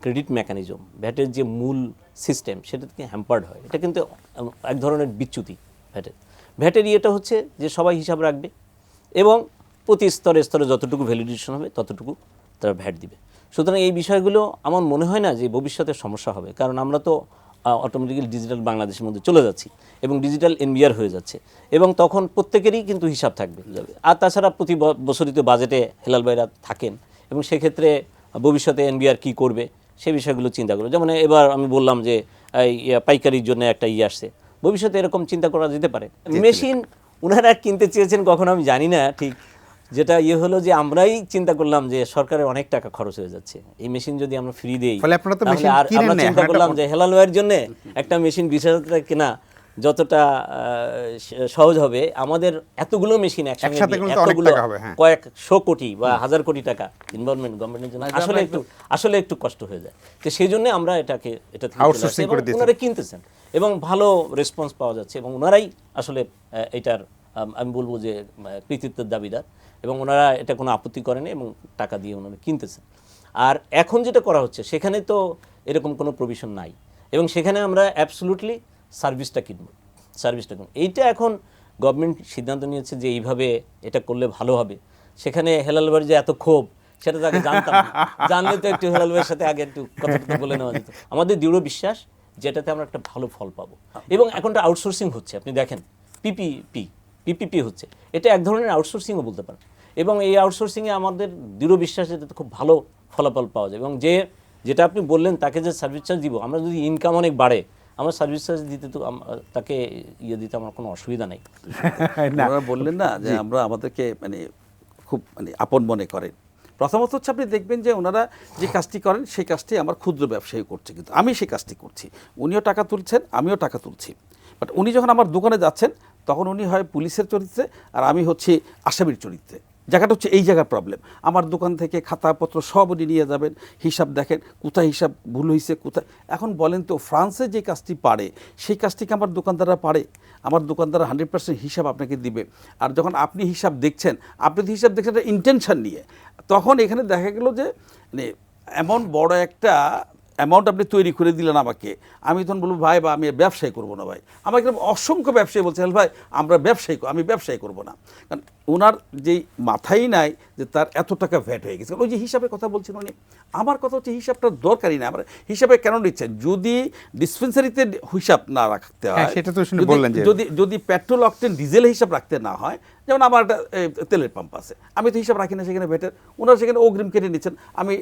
[SPEAKER 2] ক্রেডিট মেকানিজম, ভ্যাটের যে মূল সিস্টেম, সেটা থেকে হ্যাম্পার্ড হয়। এটা কিন্তু এক ধরনের বিচ্যুতি ভ্যাটের ইয়েটা হচ্ছে যে সবাই হিসাব রাখবে এবং প্রতি স্তরে স্তরে যতটুকু ভ্যালিডেশন হবে ততটুকু তারা ভ্যাট দিবে। সুতরাং এই বিষয়গুলো আমার মনে হয় না যে ভবিষ্যতে সমস্যা হবে, কারণ আমরা তো অটোমেটিক্যালি ডিজিটাল বাংলাদেশের মধ্যে চলে যাচ্ছি এবং ডিজিটাল এনবিআর হয়ে যাচ্ছে, এবং তখন প্রত্যেকেরই কিন্তু হিসাব থাকবে। আর তাছাড়া প্রতি বছরই তো বাজেটে হেলাল ভাইরা থাকেন, এবং সেক্ষেত্রে ভবিষ্যতে এনবিআর কী করবে সে বিষয়গুলো চিন্তা করবে। যেমন এবার আমি বললাম যে পাইকারির জন্য একটা আসছে, ভবিষ্যতে এরকম চিন্তা করা যেতে পারে। মেশিন ওনারা কিনতে চেয়েছেন কখন আমি জানি না ঠিক, যেটা হলো যে আমরাই চিন্তা করলাম যে সরকারের অনেক টাকা খরচ হয়ে যাচ্ছে, এই মেশিন যদি আমরা ফ্রি দেই, আমরা চিন্তা করলাম যে হেলাল ভাইয়ের জন্য একটা মেশিন 20,000 টাকা কেনা যতটা সহজ হবে, আমাদের এতগুলো মেশিন একসঙ্গে কয়েকশো কোটি বা 1,000 কোটি টাকা ইনভলভমেন্ট গভর্নমেন্টের জন্য আসলে একটু কষ্ট হয়ে যায়। তো সেই জন্য আমরা এটা
[SPEAKER 1] আউটসোর্সিং করে দিয়েছি,
[SPEAKER 2] ওনারা কিনতেছেন এবং ভালো রেসপন্স পাওয়া যাচ্ছে, এবং ওনারাই আসলে এটার আমি বলবো যে কৃতিত্বের দাবিদার, এবং ওনারা এটা কোনো আপত্তি করেনি এবং টাকা দিয়ে ওনারা কিনতেছেন। আর এখন যেটা করা হচ্ছে সেখানে তো এরকম কোনো প্রভিশন নাই, এবং সেখানে আমরা অ্যাবসলুটলি সার্ভিসটা কিনব। এইটা এখন গভর্নমেন্ট সিদ্ধান্ত নিয়েছে যে এইভাবে এটা করলে ভালো হবে। সেখানে হেলাল ভাইয়ের যে এত ক্ষোভ, সেটা তো আগে জানতাম না, জানলে তো একটু হেলাল ভাইয়ের সাথে আগে একটু কথা বলে নেওয়া যেত। আমাদের দৃঢ় বিশ্বাস যেটাতে আমরা একটা ভালো ফল পাবো, এবং এখনটা আউটসোর্সিং হচ্ছে, আপনি দেখেন পিপিপি হচ্ছে, এটা এক ধরনের আউটসোর্সিংও বলতে পারেন, এবং এই আউটসোর্সিংয়ে আমাদের দৃঢ় বিশ্বাস যেটাতে খুব ভালো ফলাফল পাওয়া যায়, এবং যেটা আপনি বললেন তাকে যে সার্ভিস চার্জ দিব, আমরা যদি ইনকাম অনেক বাড়ে আমরা সার্ভিস চার্জ দিতে তো তাকে দিতে আমার কোনো অসুবিধা নেই।
[SPEAKER 3] আপনারা বললেন না যে আমরা আমাদেরকে খুব আপন মনে করেন। প্রথমত হচ্ছে আপনি দেখবেন যে ওনারা যে কাজটি করেন সেই কাজটি আমার ক্ষুদ্র ব্যবসায়ী করছে, কিন্তু আমি সেই কাজটি করছি, উনিও টাকা তুলছেন আমিও টাকা তুলছি। বাট উনি যখন আমার দোকানে যাচ্ছেন তখন উনি হয় পুলিশের চরিত্রে আর আমি হচ্ছি আসামির চরিত্রে। জায়গাটা হচ্ছে এই জায়গার প্রবলেম। আমার দোকান থেকে খাতাপত্র সব উনি নিয়ে যাবেন, হিসাব দেখেন কোথায় হিসাব ভুল হয়েছে কোথায়। এখন বলেন তো ফ্রান্সে যে কাজটি পারে সেই কাজটিকে আমার দোকানদাররা পারে? আমার দোকানদাররা 100% হিসাব আপনাকে দিবে, আর যখন আপনি হিসাব দেখছেন, আপনি হিসাব দেখছেন একটা ইন্টেনশন নিয়ে, তখন এখানে দেখা গেল যে এমন বড় একটা অ্যামাউন্ট আপনি তৈরি করে দিলেন আমাকে, আমি তখন বলবো ভাই বা আমি ব্যবসায় করবো না ভাই। আমাকে অসংখ্য ব্যবসায়ী বলছে ভাই আমি ব্যবসায়ী করবো না, কারণ ওনার যেই মাথায় নাই যে তার এত টাকা ভ্যাট হয়ে গেছে। ওই যে হিসাবের কথা বলছেন উনি, আমার কথা হচ্ছে হিসাবটা দরকারই না। আমরা হিসাবে কেন নিচ্ছেন? যদি ডিসপেন্সারিতে হিসাব না রাখতে হয়,
[SPEAKER 1] সেটা তো শুনে বললেন যে
[SPEAKER 3] যদি পেট্রোল অকটেন ডিজেল হিসাব রাখতে না হয়, যেমন আমার একটা তেলের পাম্প আছে, আমি তো হিসাব রাখি না সেখানে ভ্যাটের, ওনারা সেখানে অগ্রিম কেটে নিচ্ছেন, আমি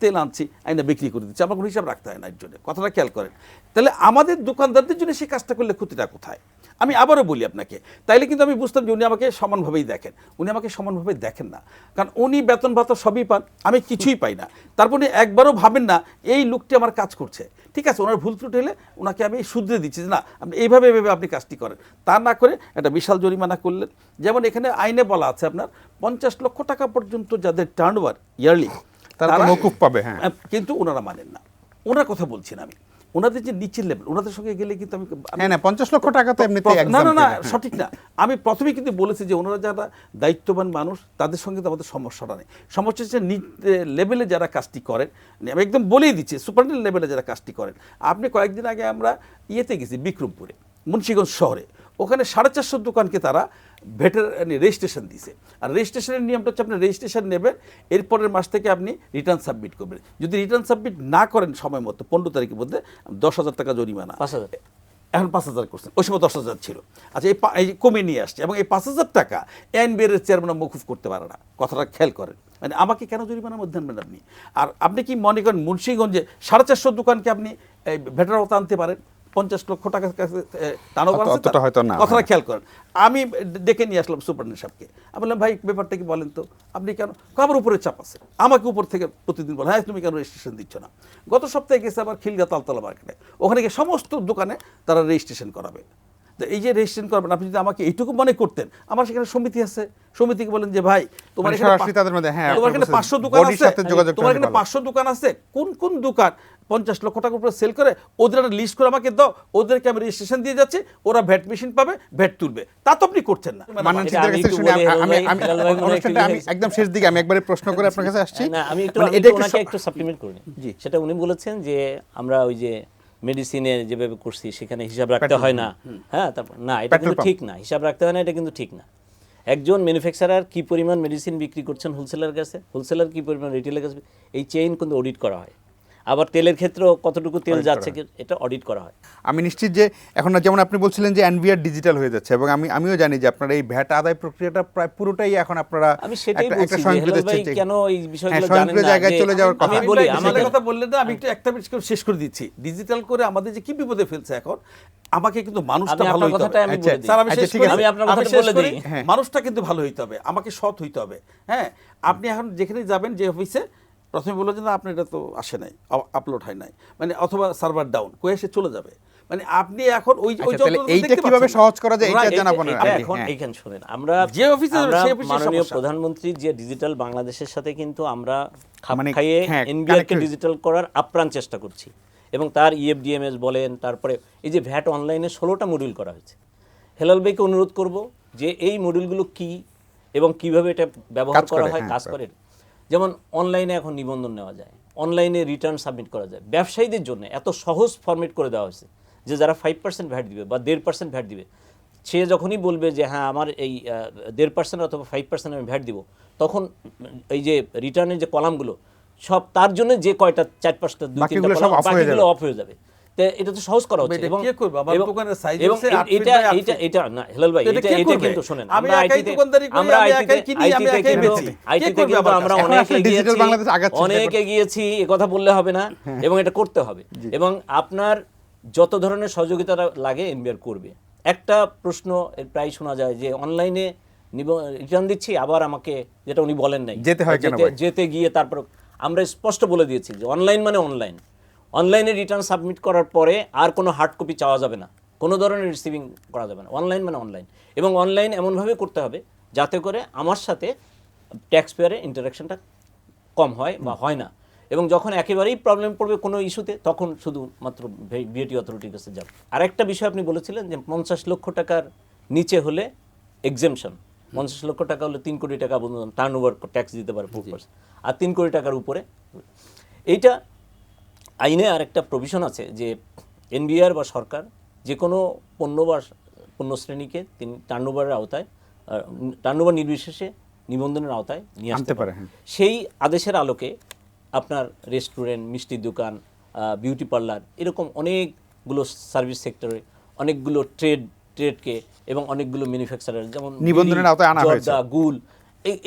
[SPEAKER 3] তেল আনছি আইনা বিক্রি করে দিচ্ছি, আমার কোনো হিসাব রাখতে হয় না। এর জন্য কথাটা খেয়াল করেন। তাহলে আমাদের দোকানদারদের জন্য সেই কাজটা করলে ক্ষতিটা কোথায়? আমি আবারও বলি আপনাকে, তাইলে কিন্তু আমি বুঝতাম যে উনি আমাকে সমানভাবেই দেখেন। উনি আমাকে সমানভাবে দেখেন না, কারণ উনি বেতন ভাতা সবই পান, আমি কিছুই পাই না। তারপর উনি একবারও ভাবেন না এই লোকটি আমার কাজ করছে, ঠিক আছে, ওনার ভুল ত্রুটি হলে ওনাকে আমি শুধরে দিচ্ছি যে না আপনি এইভাবে আপনি কাজটি করেন। তা না করে একটা বিশাল জরিমানা করলেন। যেমন এখানে আইনে বলা আছে আপনার 50 লক্ষ টাকা পর্যন্ত যাদের টার্নওভার ইয়ারলি
[SPEAKER 1] তারা মওকুফ পাবে। হ্যাঁ,
[SPEAKER 3] কিন্তু ওনারা মানেন না। ওনার কথা বলছি না আমি, ওনাদের যে নিচের লেভেল, ওনাদের সঙ্গে গেলে কিন্তু আমি
[SPEAKER 1] হ্যাঁ না 50 লক্ষ টাকা তো এমনিতে
[SPEAKER 3] না সঠিক না। আমি প্রথমে কিন্তু বলেছি যে ওনারা যারা দায়িত্ববান মানুষ তাদের সঙ্গে তো আমাদের সমস্যাটা নেই। সমস্যা হচ্ছে লেভেলে যারা কাজটি করেন, আমি একদম বলেই দিচ্ছি সুপারিনটেন্ডেন্ট লেভেলে যারা কাজটি করেন। আপনি কয়েকদিন আগে আমরা ইয়েতে গেছি বিক্রমপুরে, মুন্সিগঞ্জ শহরে, ওখানে 450 দোকানকে তারা ভেটের রেজিস্ট্রেশন দিয়েছে। আর রেজিস্ট্রেশনের নিয়মটা হচ্ছে আপনি রেজিস্ট্রেশন নেবেন, এরপরের মাস থেকে আপনি রিটার্ন সাবমিট করবেন। যদি রিটার্ন সাবমিট না করেন সময় মতো 15 তারিখের মধ্যে 10,000 টাকা জরিমানা।
[SPEAKER 2] 5,000
[SPEAKER 3] এখন 5,000 করছেন, ওই সময় 10,000 ছিল। আচ্ছা এই কমিয়ে নিয়ে আসছে, এবং এই 5,000 টাকা এনবিআর এর চেয়ারম্যান মকুফ করতে পারে না। কথাটা খেয়াল করেন, মানে আমাকে কেন জরিমানার মধ্যে আনবেন আপনি? আর আপনি কি মনে করেন মুন্সিগঞ্জে 450 দোকানকে আপনি ভেটার আওতা আনতে পারেন? 50 লক্ষ টাকা কথাটা খেয়াল করেন। আমি ডেকে নিয়ে আসলাম সুপারিনটেন্ডেন্ট সাহেবকে, আমি বললাম ভাই ব্যাপারটা কি বলেন তো, আপনি কেন? আমার উপরে চাপ আছে, আমাকে উপর থেকে প্রতিদিন বলে হ্যাঁ তুমি কেন রেজিস্ট্রেশন দিচ্ছ না? গত সপ্তাহে গেছে আবার খিলগা তালতলা মার্কেটে, ওখানে গিয়ে সমস্ত দোকানে তারা রেজিস্ট্রেশন করাবে। তো এই যে রেজিস্ট্রেশন করবেন, আপনি যদি আমাকে এইটুকু মনে করতেন, আমার সেখানে সমিতি আছে, সমিতিকে বলেন যে ভাই তোমার এখানে 500 দোকান আছে, তোমার এখানে 500 দোকান আছে, কোন কোন দোকান 50 লক্ষ টাকার উপরে সেল করে ওদের একটা লিস্ট করে আমাকে দাও, ওদেরকে আমি রেজিস্ট্রেশন দিয়ে যাচ্ছি, ওরা ভ্যাট মেশিন পাবে, ভ্যাট তুলবে। তা তো আপনি করছেন না।
[SPEAKER 1] আমি একদম শেষ দিকে আমি একবারে প্রশ্ন করে আপনার কাছে আসছি।
[SPEAKER 2] না আমি একটু সাপ্লিমেন্ট করি। সেটা উনি বলেছেন যে আমরা ওই যে মেডিসিনের যেভাবে করছি সেখানে হিসাব রাখতে হয় না। হ্যাঁ, তারপর না এটা কিন্তু ঠিক না, হিসাব রাখতে হয় না, এটা কিন্তু ঠিক না। একজন ম্যানুফ্যাকচারার কি পরিমাণ মেডিসিন বিক্রি করছেন হোলসেলার কাছে, হোলসেলার কি পরিমাণ রিটেলার কাছে, এই চেইন কিন্তু অডিট করা হয়। আবার তেলের ক্ষেত্রেও কতটুকু তেল যাচ্ছে এটা অডিট করা হয়।
[SPEAKER 1] আমি নিশ্চিত যে এখন যেমন আপনি বলছিলেন যে এনবিআর ডিজিটাল হয়ে যাচ্ছে, এবং আমিও জানি যে আপনারা এই ভ্যাট আদায় প্রক্রিয়াটা প্রায় পুরোটাই এখন আপনারা
[SPEAKER 2] আমি সেটাই বলছি কেন এই বিষয়গুলো জানেন না,
[SPEAKER 1] জায়গায় চলে যাওয়ার কথা।
[SPEAKER 2] আমি বলি
[SPEAKER 3] আমাদের কথা বললেন না, আমি একটু একটা মিনিট শেষ করে দিচ্ছি। ডিজিটাল করে আমাদের যে কি বিপদে ফেলছে এখন, আমাকে কিন্তু মানুষটা ভালো হইতে হবে। স্যার আমি আপনার কথাটা বলে দিই, মানুষটা কিন্তু ভালো হইতে হবে, আমাকে সৎ হইতে হবে। হ্যাঁ, আপনি এখন যেখানে যাবেন যে অফিসে, প্রথমে বললো যে না আপনার এটা তো আসে নাই, আপলোড হয় নাই, মানে অথবা সার্ভার ডাউন কয়ে এসে চলে যাবে। মানে আপনি এখন ওই
[SPEAKER 1] এইটা কিভাবে সহজ করা যায় এটা জানাবো না।
[SPEAKER 2] এখন এইখানে শুনেন, আমরা যে অফিসে মাননীয় প্রধানমন্ত্রী যে ডিজিটাল বাংলাদেশের সাথে কিন্তু আমরা খাপ খাইয়ে এনবিআর কে ডিজিটাল করার আপ্রাণ চেষ্টা করছি, এবং তার ইএফডিএমএস বলেন, তারপরে এই যে ভ্যাট অনলাইনে 16টা মডিউল করা হয়েছে। হেলাল ভাইকে অনুরোধ করব যে এই মডিউলগুলো কি এবং কিভাবে এটা ব্যবহার করা হয়, কাজ করে। যেমন অনলাইনে এখন নিবন্ধন নেওয়া যায়, অনলাইনে রিটার্ন সাবমিট করা যায়। ব্যবসায়ীদের জন্য এত সহজ ফরম্যাট করে দেওয়া হয়েছে যে যারা 5% ভ্যাট দিবে বা 1.5% ভ্যাট দিবে, সে যখনই বলবে যে হ্যাঁ আমার এই 1.5% অথবা 5% আমি ভ্যাট দিব, তখন এই যে রিটার্নের যে কলামগুলো সব তার জন্য যে কয়টা 4-5টা 2-3টা কলাম বাকিগুলো অফ হয়ে যাবে। এটা তো সহজ করা হচ্ছে। এবং এটা না হেলাল ভাই, এটা কিন্তু শুনেন, আমরা আইটিতে আমরা অনেকে গিয়েছি, এ কথা বললে হবে না, এবং এটা করতে হবে। এবং আপনার যত ধরনের সহযোগিতা লাগে এনবিআর করবে। একটা প্রশ্ন প্রায় শোনা যায় যে অনলাইনে রিটার্ন দিচ্ছি, আবার আমাকে যেটা উনি বলেন নাই যেতে গিয়ে, তারপর আমরা স্পষ্ট বলে দিয়েছি যে অনলাইন মানে অনলাইন, অনলাইনে রিটার্ন সাবমিট করার পরে আর কোনো হার্ড কপি চাওয়া যাবে না, কোনো ধরনের রিসিভিং করা যাবে না। অনলাইন মানে অনলাইন, এবং অনলাইন এমনভাবে করতে হবে যাতে করে আমার সাথে ট্যাক্স পেয়ারের ইন্টারাকশনটা কম হয় বা হয় না। এবং যখন একেবারেই প্রবলেম পড়বে কোনো ইস্যুতে, তখন শুধুমাত্র ভিএটি অথরিটির কাছে যাবে। আরেকটা বিষয় আপনি বলেছিলেন যে 50 লক্ষ টাকার নিচে হলে এক্সেমশন, 50 লক্ষ টাকা হলে 3 কোটি টাকা টার্নওভার ট্যাক্স দিতে পারে 4%, আর 3 কোটি টাকার উপরে। এইটা আইনে আরেকটা প্রভিশন আছে যে এনবিআর বা সরকার যে কোনো পণ্য বা পণ্য শ্রেণীকে টার্নওভারের আওতায় টার্নওভার নির্বিশেষে নিবন্ধনের আওতায় নিয়ে আসতে
[SPEAKER 1] আনতে পারে,
[SPEAKER 2] পারে।
[SPEAKER 1] হ্যাঁ।
[SPEAKER 2] সেই আদেশের আলোকে আপনার রেস্টুরেন্ট, মিষ্টির দোকান, বিউটি পার্লার, এরকম অনেকগুলো সার্ভিস সেক্টরে অনেকগুলো ট্রেডকে এবং অনেকগুলো ম্যানুফ্যাকচারার, যেমন
[SPEAKER 1] নিবন্ধনের আওতায় আনা হয়েছে।
[SPEAKER 2] জর্দা, গুল,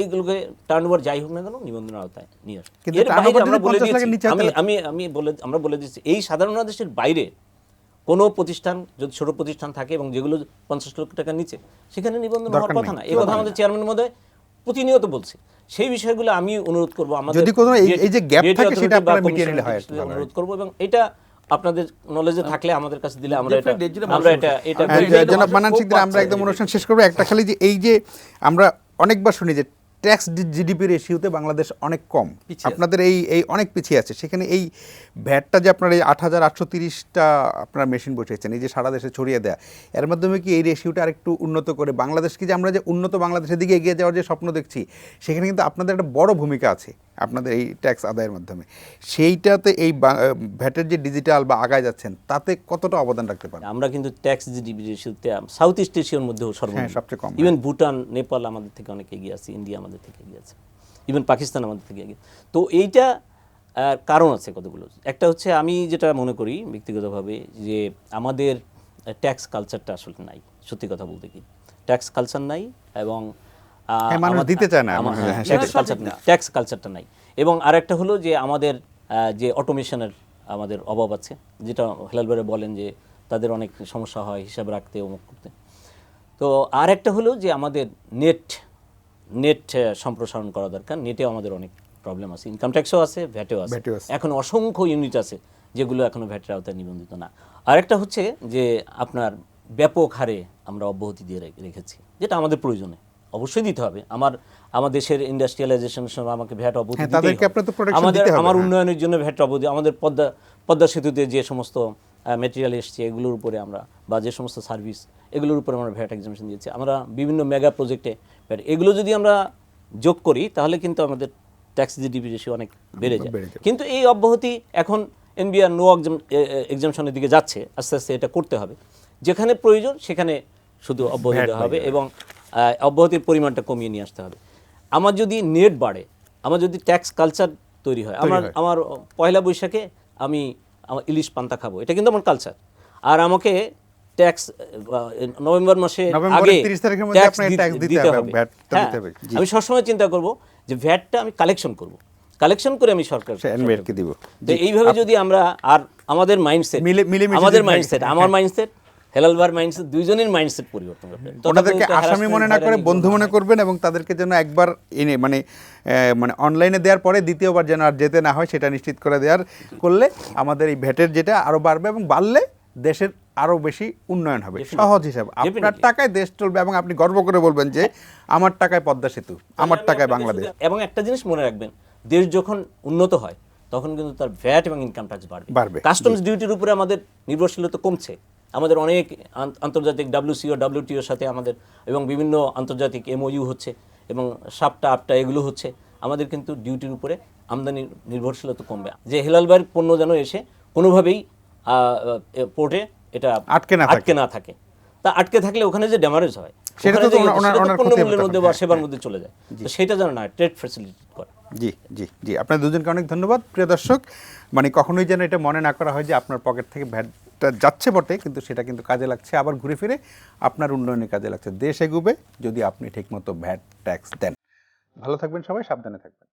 [SPEAKER 2] এইগুলোকে টার্নওভার যাই হোক না কেন নিবন্ধনের আওতায় নিয়ে আসে।
[SPEAKER 1] কিন্তু
[SPEAKER 2] এর
[SPEAKER 1] turnover
[SPEAKER 2] বাইরে আমরা
[SPEAKER 1] যদি
[SPEAKER 2] বলে
[SPEAKER 1] 50 লাখের
[SPEAKER 2] দিয়েছি,
[SPEAKER 1] নিচে হতে
[SPEAKER 2] আমরা বলে দিচ্ছি, এই সাধারণ আদেশের বাইরে কোনো প্রতিষ্ঠান যদি ছোট প্রতিষ্ঠান থাকে এবং যেগুলো 50 লক্ষ টাকার নিচে, সেখানে নিবন্ধন হওয়ার কথা না। এই কথা আমাদের চেয়ারম্যান মহোদয় প্রতিনিয়ত বলছে। সেই বিষয়গুলো আমি অনুরোধ করব, আমাদের
[SPEAKER 1] যদি কোনো এই যে গ্যাপ
[SPEAKER 2] DAT
[SPEAKER 1] থাকে সেটা
[SPEAKER 2] authority বা
[SPEAKER 1] আপনারা মিটিয়ে নিলে হয়,
[SPEAKER 2] commission অনুরোধ করব, এবং এটা আপনাদের নলেজে থাকলে আমাদের কাছে দিলে আমরা এটা
[SPEAKER 3] Definitely, যেটা
[SPEAKER 2] আমরা
[SPEAKER 3] মানুষের
[SPEAKER 2] এটা
[SPEAKER 1] হ্যাঁ,
[SPEAKER 3] এটা
[SPEAKER 1] জনাব
[SPEAKER 3] মানুষ
[SPEAKER 1] মান্নান
[SPEAKER 3] খুব
[SPEAKER 1] শিকদার, আমরা
[SPEAKER 3] বাচ্চা
[SPEAKER 1] একদম
[SPEAKER 3] জিনিস।
[SPEAKER 1] অনুষ্ঠান শেষ করবো। একটা খালি যে এই যে আমরা অনেকবার শুনি যে ট্যাক্স জিডিপি রেশিওতে বাংলাদেশ অনেক কম,
[SPEAKER 3] পিছিয়ে আছে।
[SPEAKER 1] আপনাদের এই অনেক পিছিয়ে আছে। সেখানে এই ভ্যাটটা যে আপনার এই 8,830টা আপনার মেশিন বসিয়েছেন, এই যে সারা দেশে ছড়িয়ে দেয়া, এর মাধ্যমে কি এই রেশিওটা আরেকটু উন্নত করে বাংলাদেশকে যে আমরা যে উন্নত বাংলাদেশের দিকে এগিয়ে যাওয়ার যে স্বপ্ন দেখছি, সেখানে কিন্তু আপনাদের একটা বড় ভূমিকা আছে আপনাদের এই ট্যাক্স আদায়ের মাধ্যমে। সেইটাতে এই ভ্যাটের যে ডিজিটাল বা আগায় যাচ্ছেন, তাতে কতটা অবদান রাখতে পারেন?
[SPEAKER 2] আমরা কিন্তু ট্যাক্স জিডিপি রেশিওতে সাউথ ইস্ট এশিয়ার মধ্যেও সর্বনিম্ন,
[SPEAKER 1] সবচেয়ে কম।
[SPEAKER 2] ইভেন ভুটান, নেপাল আমাদের থেকে অনেক এগিয়ে আছে, ইন্ডিয়া আমাদের থেকে এগিয়ে আছে, ইভেন পাকিস্তান আমাদের থেকে এগিয়ে। তো এইটা কারণ আছে কতগুলো। একটা হচ্ছে, আমি যেটা মনে করি ব্যক্তিগতভাবে, যে আমাদের ট্যাক্স কালচারটা আসলে নাই, সত্যি কথা বলতে কি ট্যাক্স কালচার নাই, এবং
[SPEAKER 1] হ্যাঁ, মানুষ দিতে চায় না, হ্যাঁ,
[SPEAKER 2] ট্যাক্স কালচারটা নাই। এবং আরেকটা হলো যে আমাদের যে অটোমেশনের আমাদের অভাব আছে, যেটা হেলাল ভাই বলেন যে তাদের অনেক সমস্যা হয় হিসাব রাখতে, অমুক করতে। তো আর একটা হলো যে আমাদের নেট সম্প্রসারণ করা দরকার। নেটেও আমাদের অনেক প্রবলেম আছে, ইনকাম ট্যাক্সও আছে, ভ্যাটেও আছে,
[SPEAKER 1] ভ্যাটেও আছে।
[SPEAKER 2] এখন অসংখ্য ইউনিট আছে যেগুলো এখনো ভ্যাটের আওতায় নিবন্ধিত না। আরেকটা হচ্ছে যে আপনার ব্যাপক হারে আমরা অব্যাহতি দিয়ে রেখেছি, যেটা আমাদের প্রয়োজনে অবশ্যই দিতে হবে। আমার দেশের ইন্ডাস্ট্রিয়ালাইজেশনের সময় আমাকে ভ্যাট অব্যাহতি
[SPEAKER 1] হ্যাঁ,
[SPEAKER 2] দিতেই
[SPEAKER 1] তাদেরকে
[SPEAKER 2] হবে।
[SPEAKER 1] আপনার তো protection
[SPEAKER 2] আমাদের
[SPEAKER 1] দিতে হবে,
[SPEAKER 2] আমার
[SPEAKER 1] হ্যাঁ।
[SPEAKER 2] উন্নয়নের জন্য ভ্যাট অব্যাহতি, আমাদের পদ্মা সেতুতে যে সমস্ত ম্যাটেরিয়াল এসছে এগুলোর উপরে আমরা, বা যে সমস্ত সার্ভিস, এগুলোর উপরে আমরা ভ্যাট এক্সামশন দিয়েছি। আমরা বিভিন্ন মেগা প্রজেক্টে ভ্যাট, এগুলো যদি আমরা যোগ করি তাহলে কিন্তু আমাদের ট্যাক্স জিডিপি রেশিও অনেক বেড়ে যায়। কিন্তু এই অব্যাহতি এখন এনবিআর নো এক্সামশনের দিকে যাচ্ছে, আস্তে আস্তে এটা করতে হবে। যেখানে প্রয়োজন সেখানে শুধু অব্যাহতি দেওয়া হবে, এবং অব্যাহতির পরিমাণটা কমিয়ে নিয়ে আসতে হবে। আমার যদি নেট বাড়ে, আমার যদি ট্যাক্স কালচার তৈরি হয়, আমার পয়লা বৈশাখে আমি আমার ইলিশ পান্তা খাবো, এটা কিন্তু আমার কালচার। আর আমাকে ট্যাক্স নভেম্বর মাসে আগে
[SPEAKER 1] 30 তারিখের মধ্যে
[SPEAKER 2] ট্যাক্স
[SPEAKER 1] আপনাকে ট্যাক্স দিতে হবে, ভ্যাটটা
[SPEAKER 2] হ্যাঁ,
[SPEAKER 1] দিতে হবে। জি।
[SPEAKER 2] আমি সবসময় চিন্তা করব যে ভ্যাটটা আমি কালেকশন করব, কালেকশন করে আমি
[SPEAKER 1] এনবিআরকে দিব।
[SPEAKER 2] তো এইভাবে যদি আমরা, আর আমাদের মাইন্ডসেট,
[SPEAKER 1] মিলেমিশে
[SPEAKER 2] আমাদের
[SPEAKER 1] যদি
[SPEAKER 2] মাইন্ডসেট,
[SPEAKER 1] থাকে,
[SPEAKER 2] আমার মাইন্ডসেট, হেলাল ভাইয়ের মাইন্ডসেট, দুইজনের মাইন্ডসেট পরিবর্তন করতে হবে।
[SPEAKER 1] ওনাদেরকে আসামি মনে না করে বন্ধু মনে করবেন, এবং তাদেরকে যেন একবার এনে মানে অনলাইনে দেওয়ার পরে দ্বিতীয়বার যেন আর যেতে না হয়, সেটা নিশ্চিত করে দেওয়ার করলে আমাদের এই ভ্যাটের যেটা আরো বাড়বে, এবং বাড়লে দেশের আরো বেশি উন্নয়ন হবে। সহজ হিসাব, আপনার টাকায় দেশ চলবে, এবং আপনি গর্ব করে বলবেন যে আমার টাকায় পদ্মা সেতু, আমার টাকায় বাংলাদেশ।
[SPEAKER 2] এবং একটা জিনিস মনে রাখবেন, দেশ যখন উন্নত হয় তখন কিন্তু তার ভ্যাট এবং ইনকাম ট্যাক্স বাড়বে। কাস্টমস ডিউটির উপরে আমাদের নির্ভরশীলতা কমছে। আমাদের অনেক আন্তর্জাতিক WCO WTOর সাথে আমাদের, এবং বিভিন্ন আন্তর্জাতিক MOU হচ্ছে, এবং সাপটা আপটা এগুলো হচ্ছে। আমাদের কিন্তু ডিউটির উপরে আমদানি নির্ভরশীলতা কমবে। যে হেলাল ভাইয়ের পণ্য যেন এসে কোনোভাবেই পোর্টে এটা আটকে না থাকে। তা আটকে থাকলে ওখানে যে ড্যামারেজ হয়,
[SPEAKER 1] সেটা তো ওনার
[SPEAKER 2] পণ্য মূল্যের মধ্যে বা সেবার মধ্যে চলে যায়। তো সেটা যেন না, ট্রেড ফ্যাসিলিটি করে।
[SPEAKER 1] জি জি জি, আপনার দুজনকে অনেক ধন্যবাদ। প্রিয় দর্শক, মানে কখনোই যেন এটা মনে না করা হয় যে আপনার পকেট থেকে ভ্যাটটা যাচ্ছে বটে, কিন্তু সেটা কিন্তু কাজে লাগছে, আবার ঘুরে ফিরে আপনার উন্নয়নে কাজে লাগছে। দেশ এগুবে যদি আপনি ঠিকমতো ভ্যাট ট্যাক্স দেন। ভালো থাকবেন সবাই, সাবধানে থাকবেন।